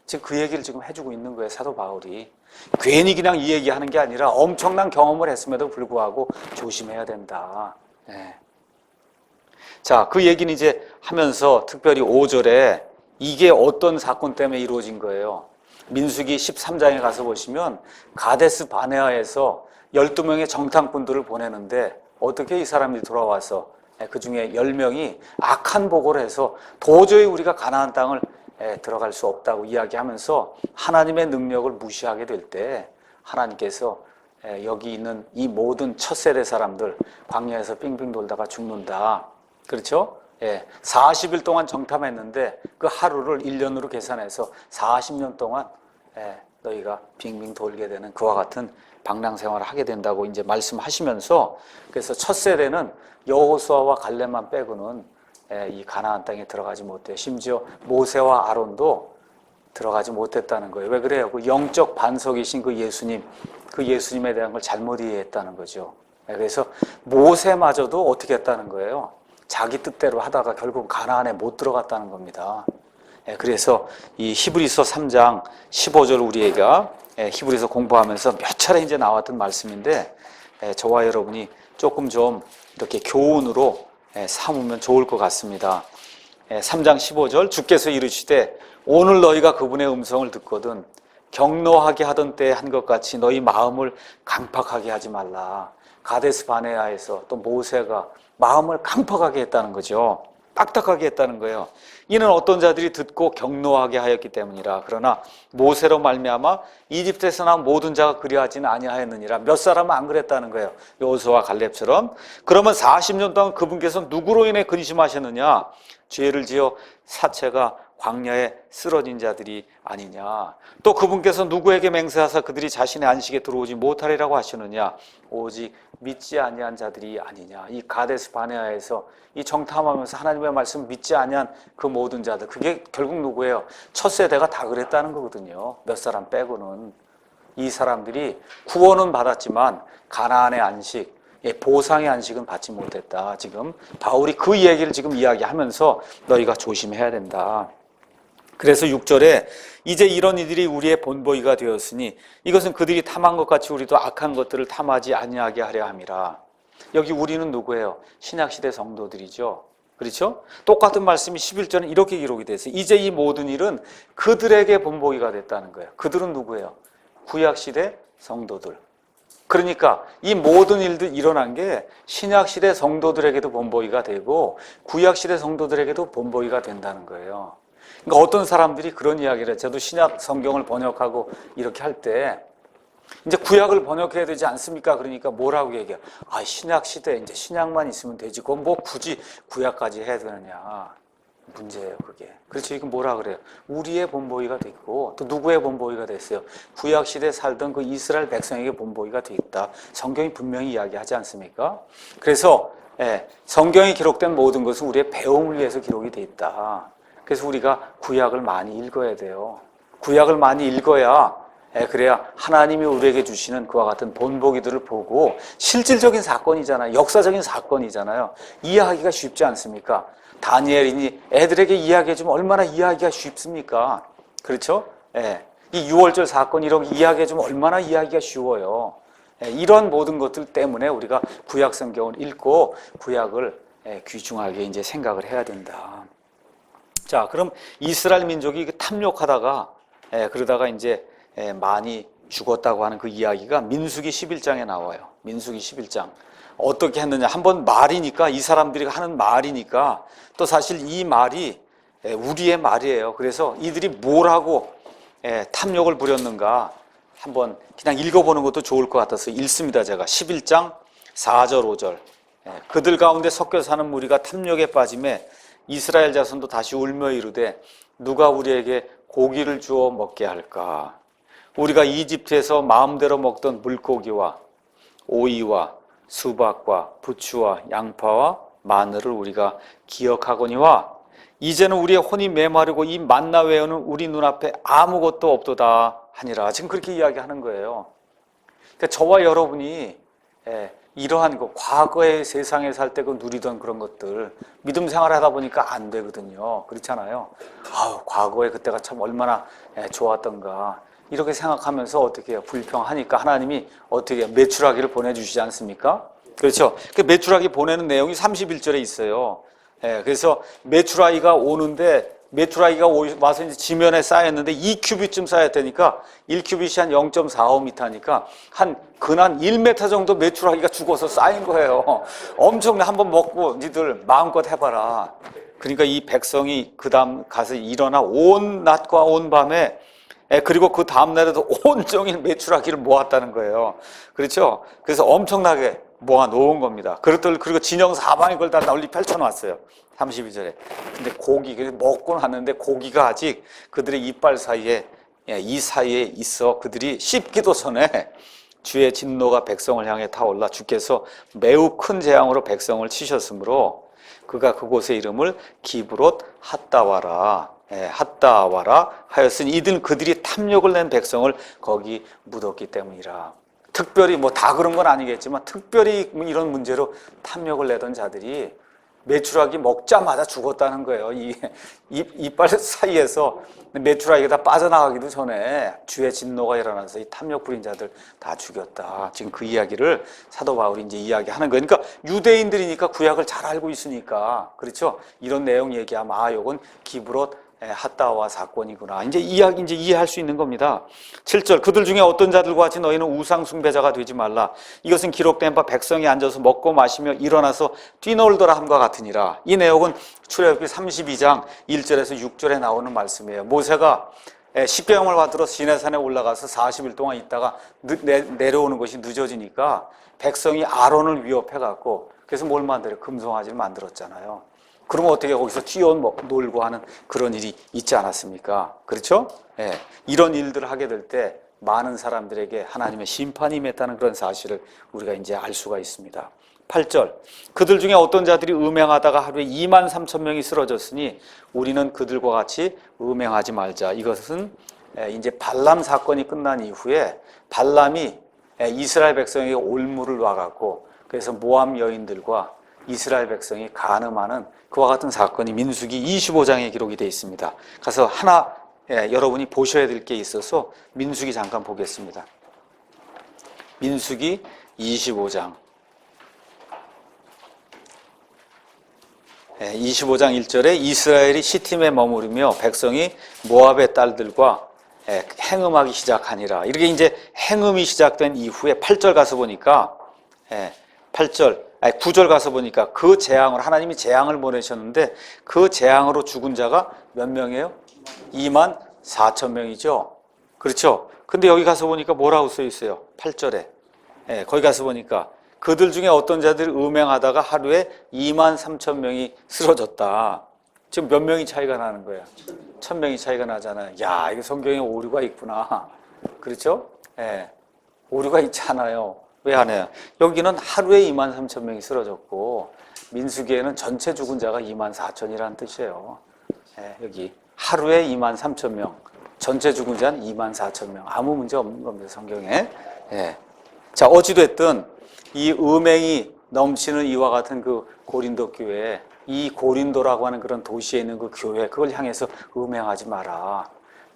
지금 그 얘기를 지금 해주고 있는 거예요, 사도 바울이. 괜히 그냥 이 얘기하는 게 아니라 엄청난 경험을 했음에도 불구하고 조심해야 된다. 예. 자, 그 얘기는 이제 하면서 특별히 5절에 이게 어떤 사건 때문에 이루어진 거예요. 민수기 13장에 가서 보시면 가데스 바네아에서 12명의 정탐꾼들을 보내는데 어떻게 이 사람들이 돌아와서 그 중에 10명이 악한 보고를 해서 도저히 우리가 가나안 땅을 들어갈 수 없다고 이야기하면서 하나님의 능력을 무시하게 될 때 하나님께서 여기 있는 이 모든 첫 세대 사람들 광야에서 빙빙 돌다가 죽는다. 그렇죠? 40일 동안 정탐했는데 그 하루를 1년으로 계산해서 40년 동안 너희가 빙빙 돌게 되는 그와 같은 방랑 생활을 하게 된다고 이제 말씀하시면서 그래서 첫 세대는 여호수아와 갈렙만 빼고는 이 가나안 땅에 들어가지 못해요. 심지어 모세와 아론도 들어가지 못했다는 거예요. 왜 그래요? 그 영적 반석이신 그 예수님에 대한 걸 잘못 이해했다는 거죠. 그래서 모세마저도 어떻게 했다는 거예요? 자기 뜻대로 하다가 결국 가나안에 못 들어갔다는 겁니다. 그래서 이 히브리서 3장 15절 우리가 히브리서 공부하면서 몇 차례 이제 나왔던 말씀인데 저와 여러분이 조금 좀 이렇게 교훈으로 삼으면 좋을 것 같습니다. 3장 15절 주께서 이르시되 오늘 너희가 그분의 음성을 듣거든 격노하게 하던 때에 한 것 같이 너희 마음을 강팍하게 하지 말라. 가데스 바네아에서 또 모세가 마음을 강팍하게 했다는 거죠. 빡딱하게 했다는 거예요. 이는 어떤 자들이 듣고 격노하게 하였기 때문이라. 그러나 모세로 말미암아 이집트에서 나온 모든 자가 그리하지는 아니하였느니라. 몇 사람은 안 그랬다는 거예요. 여호수아와 갈렙처럼. 그러면 40년 동안 그분께서 누구로 인해 근심하셨느냐? 죄를 지어 사체가 광야에 쓰러진 자들이 아니냐. 또 그분께서 누구에게 맹세하사 그들이 자신의 안식에 들어오지 못하리라고 하시느냐. 오직 믿지 아니한 자들이 아니냐. 이 가데스 바네아에서 이 정탐하면서 하나님의 말씀 믿지 아니한 그 모든 자들, 그게 결국 누구예요? 첫 세대가 다 그랬다는 거거든요. 몇 사람 빼고는. 이 사람들이 구원은 받았지만 가나안의 안식, 보상의 안식은 받지 못했다. 지금 바울이 그 얘기를 지금 이야기하면서 너희가 조심해야 된다. 그래서 6절에 이제 이런 이들이 우리의 본보기가 되었으니 이것은 그들이 탐한 것 같이 우리도 악한 것들을 탐하지 아니하게 하려 함이라. 여기 우리는 누구예요? 신약시대 성도들이죠. 그렇죠? 똑같은 말씀이 11절은 이렇게 기록이 됐어요. 이제 이 모든 일은 그들에게 본보기가 됐다는 거예요. 그들은 누구예요? 구약시대 성도들. 그러니까 이 모든 일들 일어난 게 신약시대 성도들에게도 본보기가 되고 구약시대 성도들에게도 본보기가 된다는 거예요. 그러니까 어떤 사람들이 그런 이야기를 해요. 저도 신약 성경을 번역하고 이렇게 할 때 이제 구약을 번역해야 되지 않습니까? 그러니까 뭐라고 얘기해요? 아, 신약 시대 이제 신약만 있으면 되지. 그건 뭐 굳이 구약까지 해야 되느냐. 문제예요, 그게. 그렇죠. 이건 뭐라 그래요? 우리의 본보기가 됐고 또 누구의 본보기가 됐어요? 구약 시대에 살던 그 이스라엘 백성에게 본보기가 돼 있다. 성경이 분명히 이야기하지 않습니까? 그래서 성경이 기록된 모든 것은 우리의 배움을 위해서 기록이 돼 있다. 그래서 우리가 구약을 많이 읽어야 돼요. 구약을 많이 읽어야 그래야 하나님이 우리에게 주시는 그와 같은 본보기들을 보고 실질적인 사건이잖아요. 역사적인 사건이잖아요. 이해하기가 쉽지 않습니까? 다니엘이니 애들에게 이야기해주면 얼마나 이해하기가 쉽습니까? 그렇죠? 이 6월절 사건 이런 거 이야기해주면 얼마나 이해하기가 쉬워요. 이런 모든 것들 때문에 우리가 구약 성경을 읽고 구약을 귀중하게 이제 생각을 해야 된다. 자, 그럼 이스라엘 민족이 탐욕하다가 그러다가 이제 많이 죽었다고 하는 그 이야기가 민수기 11장에 나와요. 민수기 11장. 어떻게 했느냐. 한번 말이니까 이 사람들이 하는 말이니까 또 사실 이 말이 우리의 말이에요. 그래서 이들이 뭘 하고 탐욕을 부렸는가 한번 그냥 읽어보는 것도 좋을 것 같아서 읽습니다. 제가 11장 4절 5절. 그들 가운데 섞여 사는 무리가 탐욕에 빠짐에 이스라엘 자손도 다시 울며 이르되 누가 우리에게 고기를 주어 먹게 할까? 우리가 이집트에서 마음대로 먹던 물고기와 오이와 수박과 부추와 양파와 마늘을 우리가 기억하거니와 이제는 우리의 혼이 메마르고 이 만나 외에는 우리 눈앞에 아무것도 없도다 하니라. 지금 그렇게 이야기하는 거예요. 그러니까 저와 여러분이 이러한 거 과거의 세상에 살 때 그 누리던 그런 것들 믿음 생활을 하다 보니까 안 되거든요. 그렇잖아요. 과거에 그때가 참 얼마나 좋았던가 이렇게 생각하면서 어떻게 해요? 불평하니까 하나님이 어떻게 해요? 메추라기를 보내주시지 않습니까? 그렇죠. 그 메추라기 보내는 내용이 31절에 있어요. 그래서 메추라기가 오는데 메추라기가 와서 이제 지면에 쌓였는데 2큐빗쯤 쌓였다니까 1큐빗이 한 0.45m니까 한 근한 1m 정도 메추라기가 죽어서 쌓인 거예요. 엄청나. 한번 먹고 니들 마음껏 해봐라. 그러니까 이 백성이 그 다음 가서 일어나 온 낮과 온 밤에 그리고 그 다음날에도 온종일 메추라기를 모았다는 거예요. 그렇죠? 그래서 엄청나게 모아 놓은 겁니다. 그리고 진영 사방에 그걸 다 널리 펼쳐놨어요. 32절에. 근데 고기, 먹고 났는데 고기가 아직 그들의 이빨 사이에, 이 사이에 있어 그들이 씹기도 전에 주의 진노가 백성을 향해 타올라 주께서 매우 큰 재앙으로 백성을 치셨으므로 그가 그곳의 이름을 기브롯 핫다와라 하였으니 이들은 그들이 탐욕을 낸 백성을 거기 묻었기 때문이라. 특별히 뭐 다 그런 건 아니겠지만 특별히 이런 문제로 탐욕을 내던 자들이 메추라기 먹자마자 죽었다는 거예요. 이 이빨 사이에서 메추라기가 다 빠져나가기도 전에 주의 진노가 일어나서 이 탐욕 부린 자들 다 죽였다. 지금 그 이야기를 사도 바울이 이제 이야기하는 거예요. 그러니까 유대인들이니까 구약을 잘 알고 있으니까 그렇죠. 이런 내용 얘기하면 요건 기브롯 핫다와 사건이구나. 이제 이해할 수 있는 겁니다. 7절 그들 중에 어떤 자들과 같이 너희는 우상 숭배자가 되지 말라. 이것은 기록된 바 백성이 앉아서 먹고 마시며 일어나서 뛰놀더라 함과 같으니라. 이 내용은 출애굽기 32장 1절에서 6절에 나오는 말씀이에요. 모세가 십계명을 받으러 시내산에 올라가서 40일 동안 있다가 내려오는 것이 늦어지니까 백성이 아론을 위협해갖고 그래서 뭘 만들어요? 금송아지를 만들었잖아요. 그러면 어떻게 거기서 뛰어놀고 하는 그런 일이 있지 않았습니까? 그렇죠? 이런 일들을 하게 될 때 많은 사람들에게 하나님의 심판이 임했다는 그런 사실을 우리가 이제 알 수가 있습니다. 8절 그들 중에 어떤 자들이 음행하다가 하루에 2만 3천 명이 쓰러졌으니 우리는 그들과 같이 음행하지 말자. 이것은 이제 발람 사건이 끝난 이후에 발람이 이스라엘 백성에게 올무를 놔갖고 그래서 모압 여인들과 이스라엘 백성이 간음하는 그와 같은 사건이 민수기 25장에 기록이 되어 있습니다. 가서 하나 여러분이 보셔야 될 게 있어서 민수기 잠깐 보겠습니다. 민수기 25장 25장 1절에 이스라엘이 시팀에 머무르며 백성이 모압의 딸들과 행음하기 시작하니라. 이렇게 이제 행음이 시작된 이후에 8절 가서 보니까 9절 가서 보니까 그 재앙으로 하나님이 재앙을 보내셨는데 그 재앙으로 죽은 자가 몇 명이에요? 2만 4천 명이죠. 그렇죠? 근데 여기 가서 보니까 뭐라고 써 있어요? 8절에. 거기 가서 보니까 그들 중에 어떤 자들이 음행하다가 하루에 2만 3천 명이 쓰러졌다. 지금 몇 명이 차이가 나는 거예요? 1,000명이 차이가 나잖아요. 야, 이게 성경에 오류가 있구나. 그렇죠? 오류가 있잖아요. 왜 안 해요? 여기는 하루에 2만 3천 명이 쓰러졌고 민수기에는 전체 죽은 자가 2만 4천이라는 뜻이에요. 여기 하루에 2만 3천 명, 전체 죽은 자는 2만 4천 명. 아무 문제 없는 겁니다, 성경에. 자, 어찌됐든 이 음행이 넘치는 이와 같은 그 고린도 교회, 이 고린도라고 하는 그런 도시에 있는 그 교회, 그걸 향해서 음행하지 마라.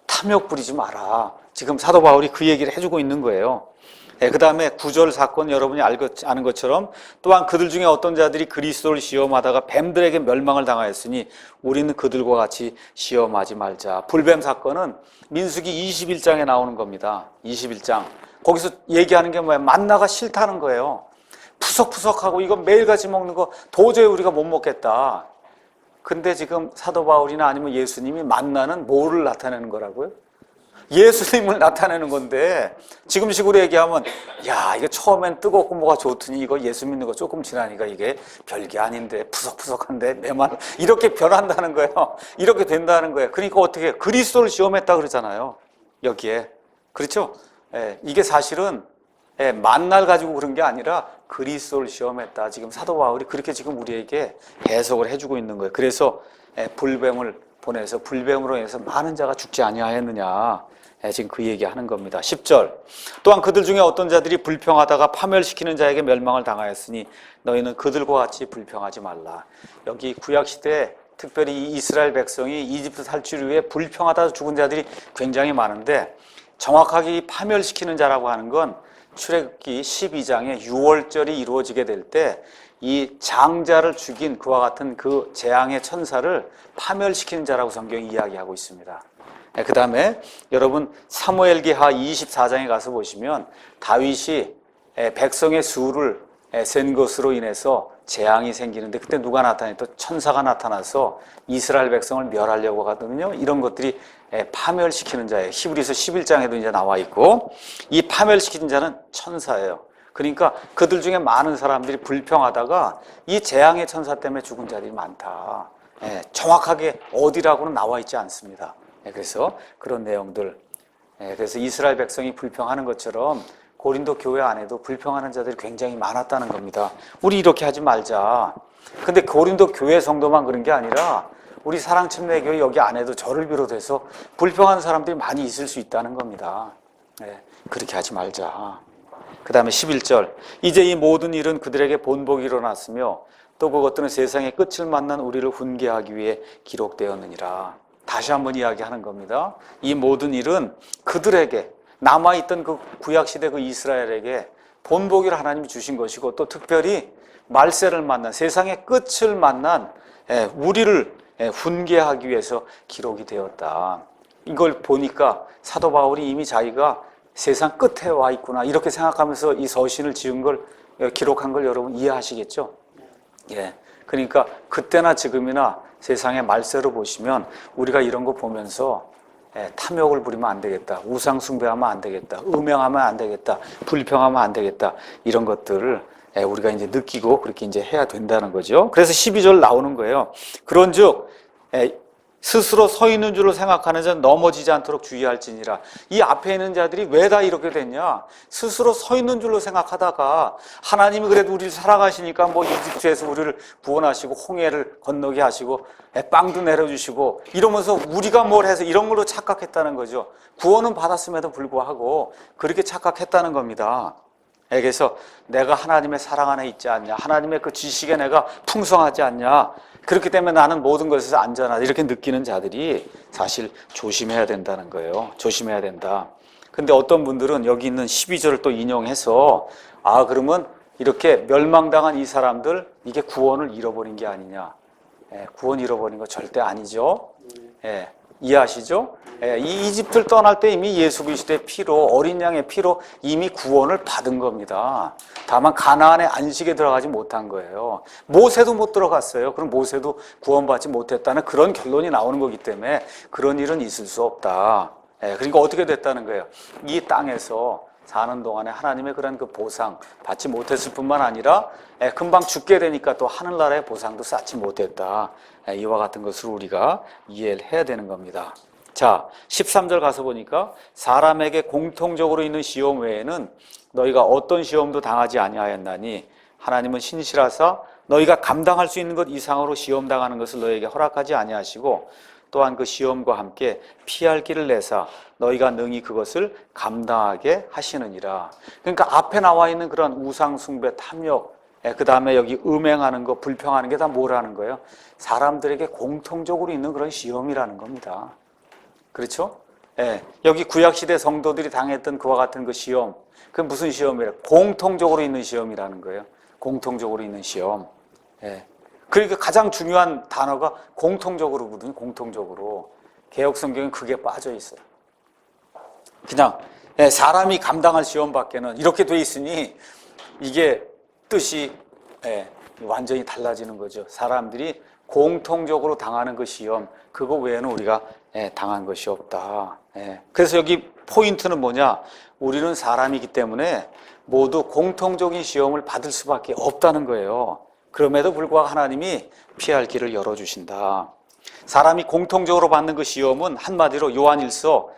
탐욕 부리지 마라. 지금 사도 바울이 그 얘기를 해주고 있는 거예요. 그 다음에 9절 사건 여러분이 아는 것처럼 또한 그들 중에 어떤 자들이 그리스도를 시험하다가 뱀들에게 멸망을 당하였으니 우리는 그들과 같이 시험하지 말자. 불뱀 사건은 민수기 21장에 나오는 겁니다. 21장. 거기서 얘기하는 게 뭐예요? 만나가 싫다는 거예요. 푸석푸석하고 이거 매일같이 먹는 거 도저히 우리가 못 먹겠다. 근데 지금 사도 바울이나 아니면 예수님이 만나는 뭐를 나타내는 거라고요? 예수님을 나타내는 건데 지금 식으로 얘기하면 야 이거 처음엔 뜨겁고 뭐가 좋더니 이거 예수 믿는 거 조금 지나니까 이게 별게 아닌데 푸석푸석한데 매만 이렇게 변한다는 거예요. 이렇게 된다는 거예요. 그러니까 어떻게 그리스도를 시험했다 그러잖아요. 여기에 그렇죠? 이게 사실은 만날 가지고 그런 게 아니라 그리스도를 시험했다. 지금 사도 바울이 그렇게 지금 우리에게 해석을 해주고 있는 거예요. 그래서 불뱀을 보내서 불뱀으로 인해서 많은 자가 죽지 아니하였느냐. 지금 그 얘기하는 겁니다. 10절. 또한 그들 중에 어떤 자들이 불평하다가 파멸시키는 자에게 멸망을 당하였으니 너희는 그들과 같이 불평하지 말라. 여기 구약시대에 특별히 이 이스라엘 백성이 이집트 탈출 이후에 불평하다 죽은 자들이 굉장히 많은데, 정확하게 이 파멸시키는 자라고 하는 건 출애굽기 12장에 6월절이 이루어지게 될 때 이 장자를 죽인 그와 같은 그 재앙의 천사를 파멸시키는 자라고 성경이 이야기하고 있습니다. 그 다음에 여러분 사무엘기하 24장에 가서 보시면 다윗이 백성의 수를 센 것으로 인해서 재앙이 생기는데, 그때 누가 나타나요? 또 천사가 나타나서 이스라엘 백성을 멸하려고 하거든요. 이런 것들이 파멸시키는 자예요. 히브리서 11장에도 이제 나와 있고, 이 파멸시키는 자는 천사예요. 그러니까 그들 중에 많은 사람들이 불평하다가 이 재앙의 천사 때문에 죽은 자들이 많다. 정확하게 어디라고는 나와 있지 않습니다. 그래서 그런 내용들, 그래서 이스라엘 백성이 불평하는 것처럼 고린도 교회 안에도 불평하는 자들이 굉장히 많았다는 겁니다. 우리 이렇게 하지 말자. 근데 고린도 교회 성도만 그런 게 아니라 우리 사랑침례교회 여기 안에도 저를 비롯해서 불평하는 사람들이 많이 있을 수 있다는 겁니다. 그렇게 하지 말자. 그 다음에 11절. 이제 이 모든 일은 그들에게 본복이 일어났으며 또 그것들은 세상의 끝을 만난 우리를 훈계하기 위해 기록되었느니라. 다시 한번 이야기하는 겁니다. 이 모든 일은 그들에게, 남아있던 그 구약시대 그 이스라엘에게 본보기를 하나님이 주신 것이고, 또 특별히 말세를 만난, 세상의 끝을 만난 우리를 훈계하기 위해서 기록이 되었다. 이걸 보니까 사도 바울이 이미 자기가 세상 끝에 와 있구나 이렇게 생각하면서 이 서신을 지은 걸, 기록한 걸 여러분 이해하시겠죠? 그러니까 그때나 지금이나 세상의 말세로 보시면 우리가 이런 거 보면서 탐욕을 부리면 안 되겠다, 우상 숭배하면 안 되겠다, 음행하면 안 되겠다, 불평하면 안 되겠다, 이런 것들을 우리가 이제 느끼고 그렇게 이제 해야 된다는 거죠. 그래서 12절 나오는 거예요. 그런즉 스스로 서 있는 줄로 생각하는 자는 넘어지지 않도록 주의할지니라. 이 앞에 있는 자들이 왜 다 이렇게 됐냐? 스스로 서 있는 줄로 생각하다가 하나님이 그래도 우리를 사랑하시니까 뭐 이집트에서 우리를 구원하시고 홍해를 건너게 하시고 빵도 내려주시고 이러면서 우리가 뭘 해서 이런 걸로 착각했다는 거죠. 구원은 받았음에도 불구하고 그렇게 착각했다는 겁니다. 그래서 내가 하나님의 사랑 안에 있지 않냐, 하나님의 그 지식에 내가 풍성하지 않냐, 그렇기 때문에 나는 모든 것에서 안전하다 이렇게 느끼는 자들이 사실 조심해야 된다는 거예요. 조심해야 된다. 근데 어떤 분들은 여기 있는 12절을 또 인용해서 그러면 이렇게 멸망당한 이 사람들 이게 구원을 잃어버린 게 아니냐. 구원 잃어버린 거 절대 아니죠. 이해하시죠? 이 이집트를 떠날 때 이미 예수 그리스도의 피로, 어린 양의 피로 이미 구원을 받은 겁니다. 다만 가나안의 안식에 들어가지 못한 거예요. 모세도 못 들어갔어요. 그럼 모세도 구원받지 못했다는 그런 결론이 나오는 거기 때문에 그런 일은 있을 수 없다. 그러니까 어떻게 됐다는 거예요? 이 땅에서 사는 동안에 하나님의 그런 그 보상 받지 못했을 뿐만 아니라 금방 죽게 되니까 또 하늘나라의 보상도 쌓지 못했다. 이와 같은 것을 우리가 이해를 해야 되는 겁니다. 자, 13절 가서 보니까 사람에게 공통적으로 있는 시험 외에는 너희가 어떤 시험도 당하지 아니하였나니 하나님은 신실하사 너희가 감당할 수 있는 것 이상으로 시험 당하는 것을 너희에게 허락하지 아니하시고 또한 그 시험과 함께 피할 길을 내사 너희가 능히 그것을 감당하게 하시느니라. 그러니까 앞에 나와 있는 그런 우상 숭배, 탐욕, 그 다음에 여기 음행하는 거, 불평하는 게 다 뭐라는 거예요? 사람들에게 공통적으로 있는 그런 시험이라는 겁니다. 그렇죠? 여기 구약시대 성도들이 당했던 그와 같은 그 시험, 그 무슨 시험이에요? 공통적으로 있는 시험이라는 거예요. 공통적으로 있는 시험. 그러니까 가장 중요한 단어가 공통적으로거든요. 공통적으로. 개역 성경은 그게 빠져 있어요. 그냥 사람이 감당할 시험밖에는 이렇게 돼 있으니 이게 뜻이 완전히 달라지는 거죠. 사람들이 공통적으로 당하는 그 시험, 그거 외에는 우리가 당한 것이 없다. 그래서 여기 포인트는 뭐냐? 우리는 사람이기 때문에 모두 공통적인 시험을 받을 수밖에 없다는 거예요. 그럼에도 불구하고 하나님이 피할 길을 열어주신다. 사람이 공통적으로 받는 그 시험은 한마디로 요한일서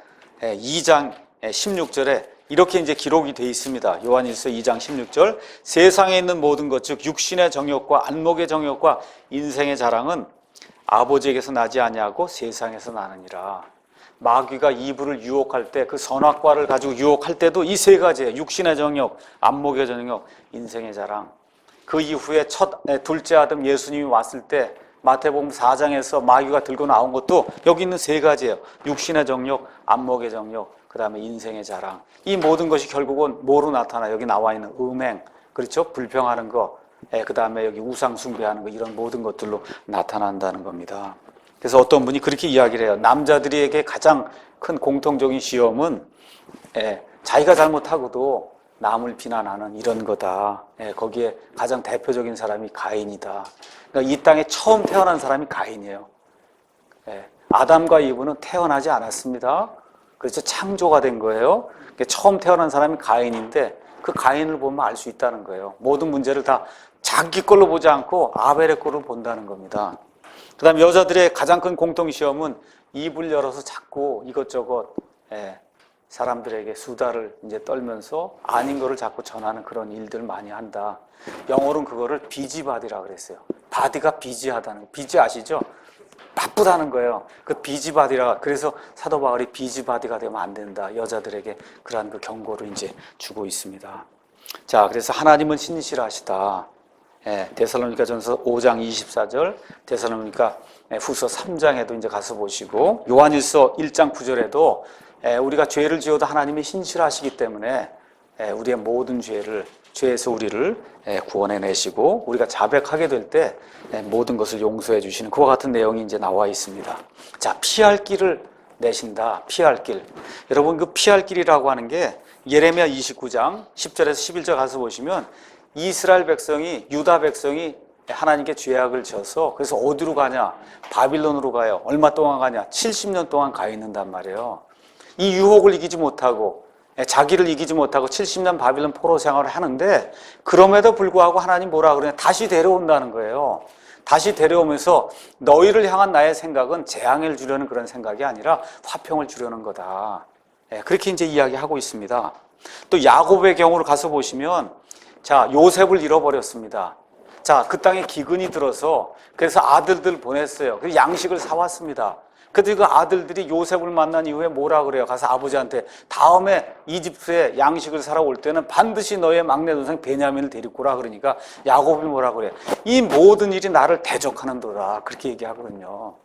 2장 16절에 이렇게 이제 기록이 되어 있습니다. 요한일서 2장 16절. 세상에 있는 모든 것, 즉 육신의 정욕과 안목의 정욕과 인생의 자랑은 아버지에게서 나지 아니하고 세상에서 나느니라. 마귀가 이브를 유혹할 때, 그 선악과를 가지고 유혹할 때도 이 세 가지예요. 육신의 정욕, 안목의 정욕, 인생의 자랑. 그 이후에 둘째 아들 예수님이 왔을 때 마태복음 4장에서 마귀가 들고 나온 것도 여기 있는 세 가지예요. 육신의 정욕, 안목의 정욕, 그 다음에 인생의 자랑. 이 모든 것이 결국은 뭐로 나타나? 여기 나와 있는 음행, 그렇죠? 불평하는 거, 그 다음에 여기 우상 숭배하는 거, 이런 모든 것들로 나타난다는 겁니다. 그래서 어떤 분이 그렇게 이야기를 해요. 남자들에게 가장 큰 공통적인 시험은 자기가 잘못하고도 남을 비난하는 이런 거다. 거기에 가장 대표적인 사람이 가인이다. 그러니까 이 땅에 처음 태어난 사람이 가인이에요. 아담과 이브는 태어나지 않았습니다. 그래서 창조가 된 거예요. 처음 태어난 사람이 가인인데 그 가인을 보면 알 수 있다는 거예요. 모든 문제를 다 자기 걸로 보지 않고 아벨의 걸로 본다는 겁니다. 그 다음에 여자들의 가장 큰 공통시험은 입을 열어서 자꾸 이것저것 사람들에게 수다를 이제 떨면서 아닌 거를 자꾸 전하는 그런 일들 많이 한다. 영어로는 그거를 비지바디라고 그랬어요. 바디가 비지하다는 거. 비지 아시죠? 바쁘다는 거예요. 그 비지바디라. 그래서 사도 바울이 비지바디가 되면 안 된다. 여자들에게 그러한 그 경고를 이제 주고 있습니다. 자, 그래서 하나님은 신실하시다. 데살로니가전서 5장 24절, 데살로니가 후서 3장에도 이제 가서 보시고, 요한일서 1장 9절에도 우리가 죄를 지어도 하나님이 신실하시기 때문에 우리의 모든 죄에서 우리를 구원해내시고, 우리가 자백하게 될 때 모든 것을 용서해 주시는 그와 같은 내용이 이제 나와 있습니다. 자, 피할 길을 내신다. 피할 길. 여러분, 그 피할 길이라고 하는 게 예레미야 29장 10절에서 11절 가서 보시면 이스라엘 백성이, 유다 백성이 하나님께 죄악을 져서 그래서 어디로 가냐? 바빌론으로 가요. 얼마 동안 가냐? 70년 동안 가 있는단 말이에요. 이 유혹을 이기지 못하고 자기를 이기지 못하고 70년 바빌론 포로 생활을 하는데 그럼에도 불구하고 하나님 뭐라 그러냐? 다시 데려온다는 거예요. 다시 데려오면서 너희를 향한 나의 생각은 재앙을 주려는 그런 생각이 아니라 화평을 주려는 거다. 그렇게 이제 이야기하고 있습니다. 또 야곱의 경우를 가서 보시면 자, 요셉을 잃어버렸습니다. 자, 그 땅에 기근이 들어서 그래서 아들들 보냈어요. 그래서 양식을 사왔습니다. 그런데 그 아들들이 요셉을 만난 이후에 뭐라 그래요? 가서 아버지한테 다음에 이집트에 양식을 사러 올 때는 반드시 너의 막내 동생 베냐민을 데리고 오라 그러니까 야곱이 뭐라 그래요? 이 모든 일이 나를 대적하는도다. 그렇게 얘기하거든요.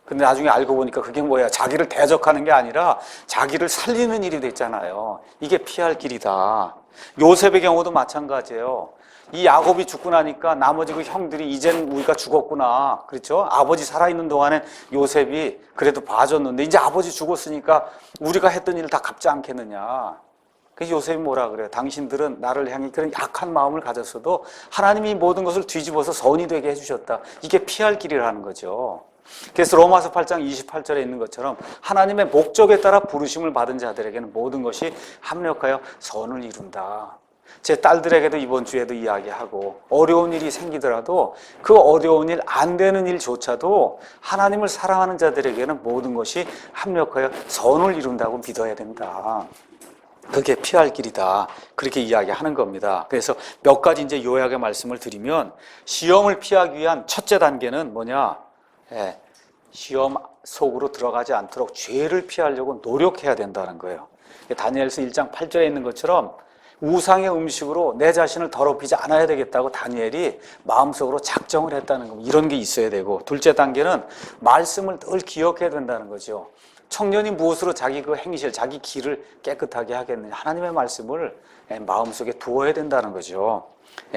근데 나중에 알고 보니까 그게 뭐야? 자기를 대적하는 게 아니라 자기를 살리는 일이 됐잖아요. 이게 피할 길이다. 요셉의 경우도 마찬가지예요. 이 야곱이 죽고 나니까 나머지 그 형들이 이젠 우리가 죽었구나. 그렇죠? 아버지 살아있는 동안에 요셉이 그래도 봐줬는데 이제 아버지 죽었으니까 우리가 했던 일을 다 갚지 않겠느냐. 그래서 요셉이 뭐라 그래요? 당신들은 나를 향해 그런 약한 마음을 가졌어도 하나님이 모든 것을 뒤집어서 선이 되게 해주셨다. 이게 피할 길이라는 거죠. 그래서 로마서 8장 28절에 있는 것처럼 하나님의 목적에 따라 부르심을 받은 자들에게는 모든 것이 합력하여 선을 이룬다. 제 딸들에게도 이번 주에도 이야기하고 어려운 일이 생기더라도 그 어려운 일, 안 되는 일조차도 하나님을 사랑하는 자들에게는 모든 것이 합력하여 선을 이룬다고 믿어야 된다. 그게 피할 길이다. 그렇게 이야기하는 겁니다. 그래서 몇 가지 이제 요약의 말씀을 드리면 시험을 피하기 위한 첫째 단계는 뭐냐? 시험 속으로 들어가지 않도록 죄를 피하려고 노력해야 된다는 거예요. 다니엘서 1장 8절에 있는 것처럼 우상의 음식으로 내 자신을 더럽히지 않아야 되겠다고 다니엘이 마음속으로 작정을 했다는 겁니다. 이런 게 있어야 되고, 둘째 단계는 말씀을 늘 기억해야 된다는 거죠. 청년이 무엇으로 자기 그 행실, 자기 길을 깨끗하게 하겠느냐. 하나님의 말씀을 마음속에 두어야 된다는 거죠.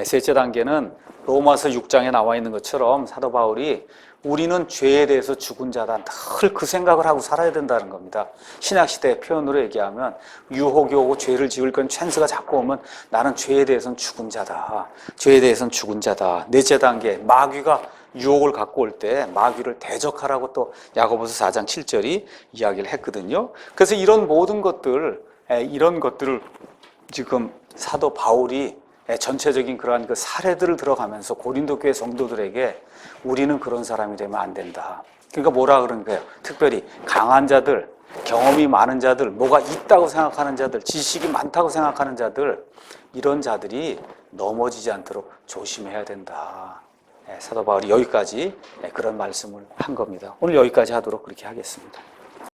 셋째 단계는 로마서 6장에 나와 있는 것처럼 사도 바울이 우리는 죄에 대해서 죽은 자다. 늘 그 생각을 하고 살아야 된다는 겁니다. 신약시대의 표현으로 얘기하면 유혹이 오고 죄를 지을 건 찬스가 자꾸 오면 나는 죄에 대해서는 죽은 자다. 죄에 대해서는 죽은 자다. 넷째 단계, 마귀가 유혹을 갖고 올 때 마귀를 대적하라고 또 야고보서 4장 7절이 이야기를 했거든요. 그래서 이런 모든 것들을 지금 사도 바울이 전체적인 그러한 그 사례들을 들어가면서 고린도 교회 성도들에게 우리는 그런 사람이 되면 안 된다. 그러니까 뭐라 그러는 거예요? 특별히 강한 자들, 경험이 많은 자들, 뭐가 있다고 생각하는 자들, 지식이 많다고 생각하는 자들, 이런 자들이 넘어지지 않도록 조심해야 된다. 사도 바울이 여기까지 그런 말씀을 한 겁니다. 오늘 여기까지 하도록 그렇게 하겠습니다.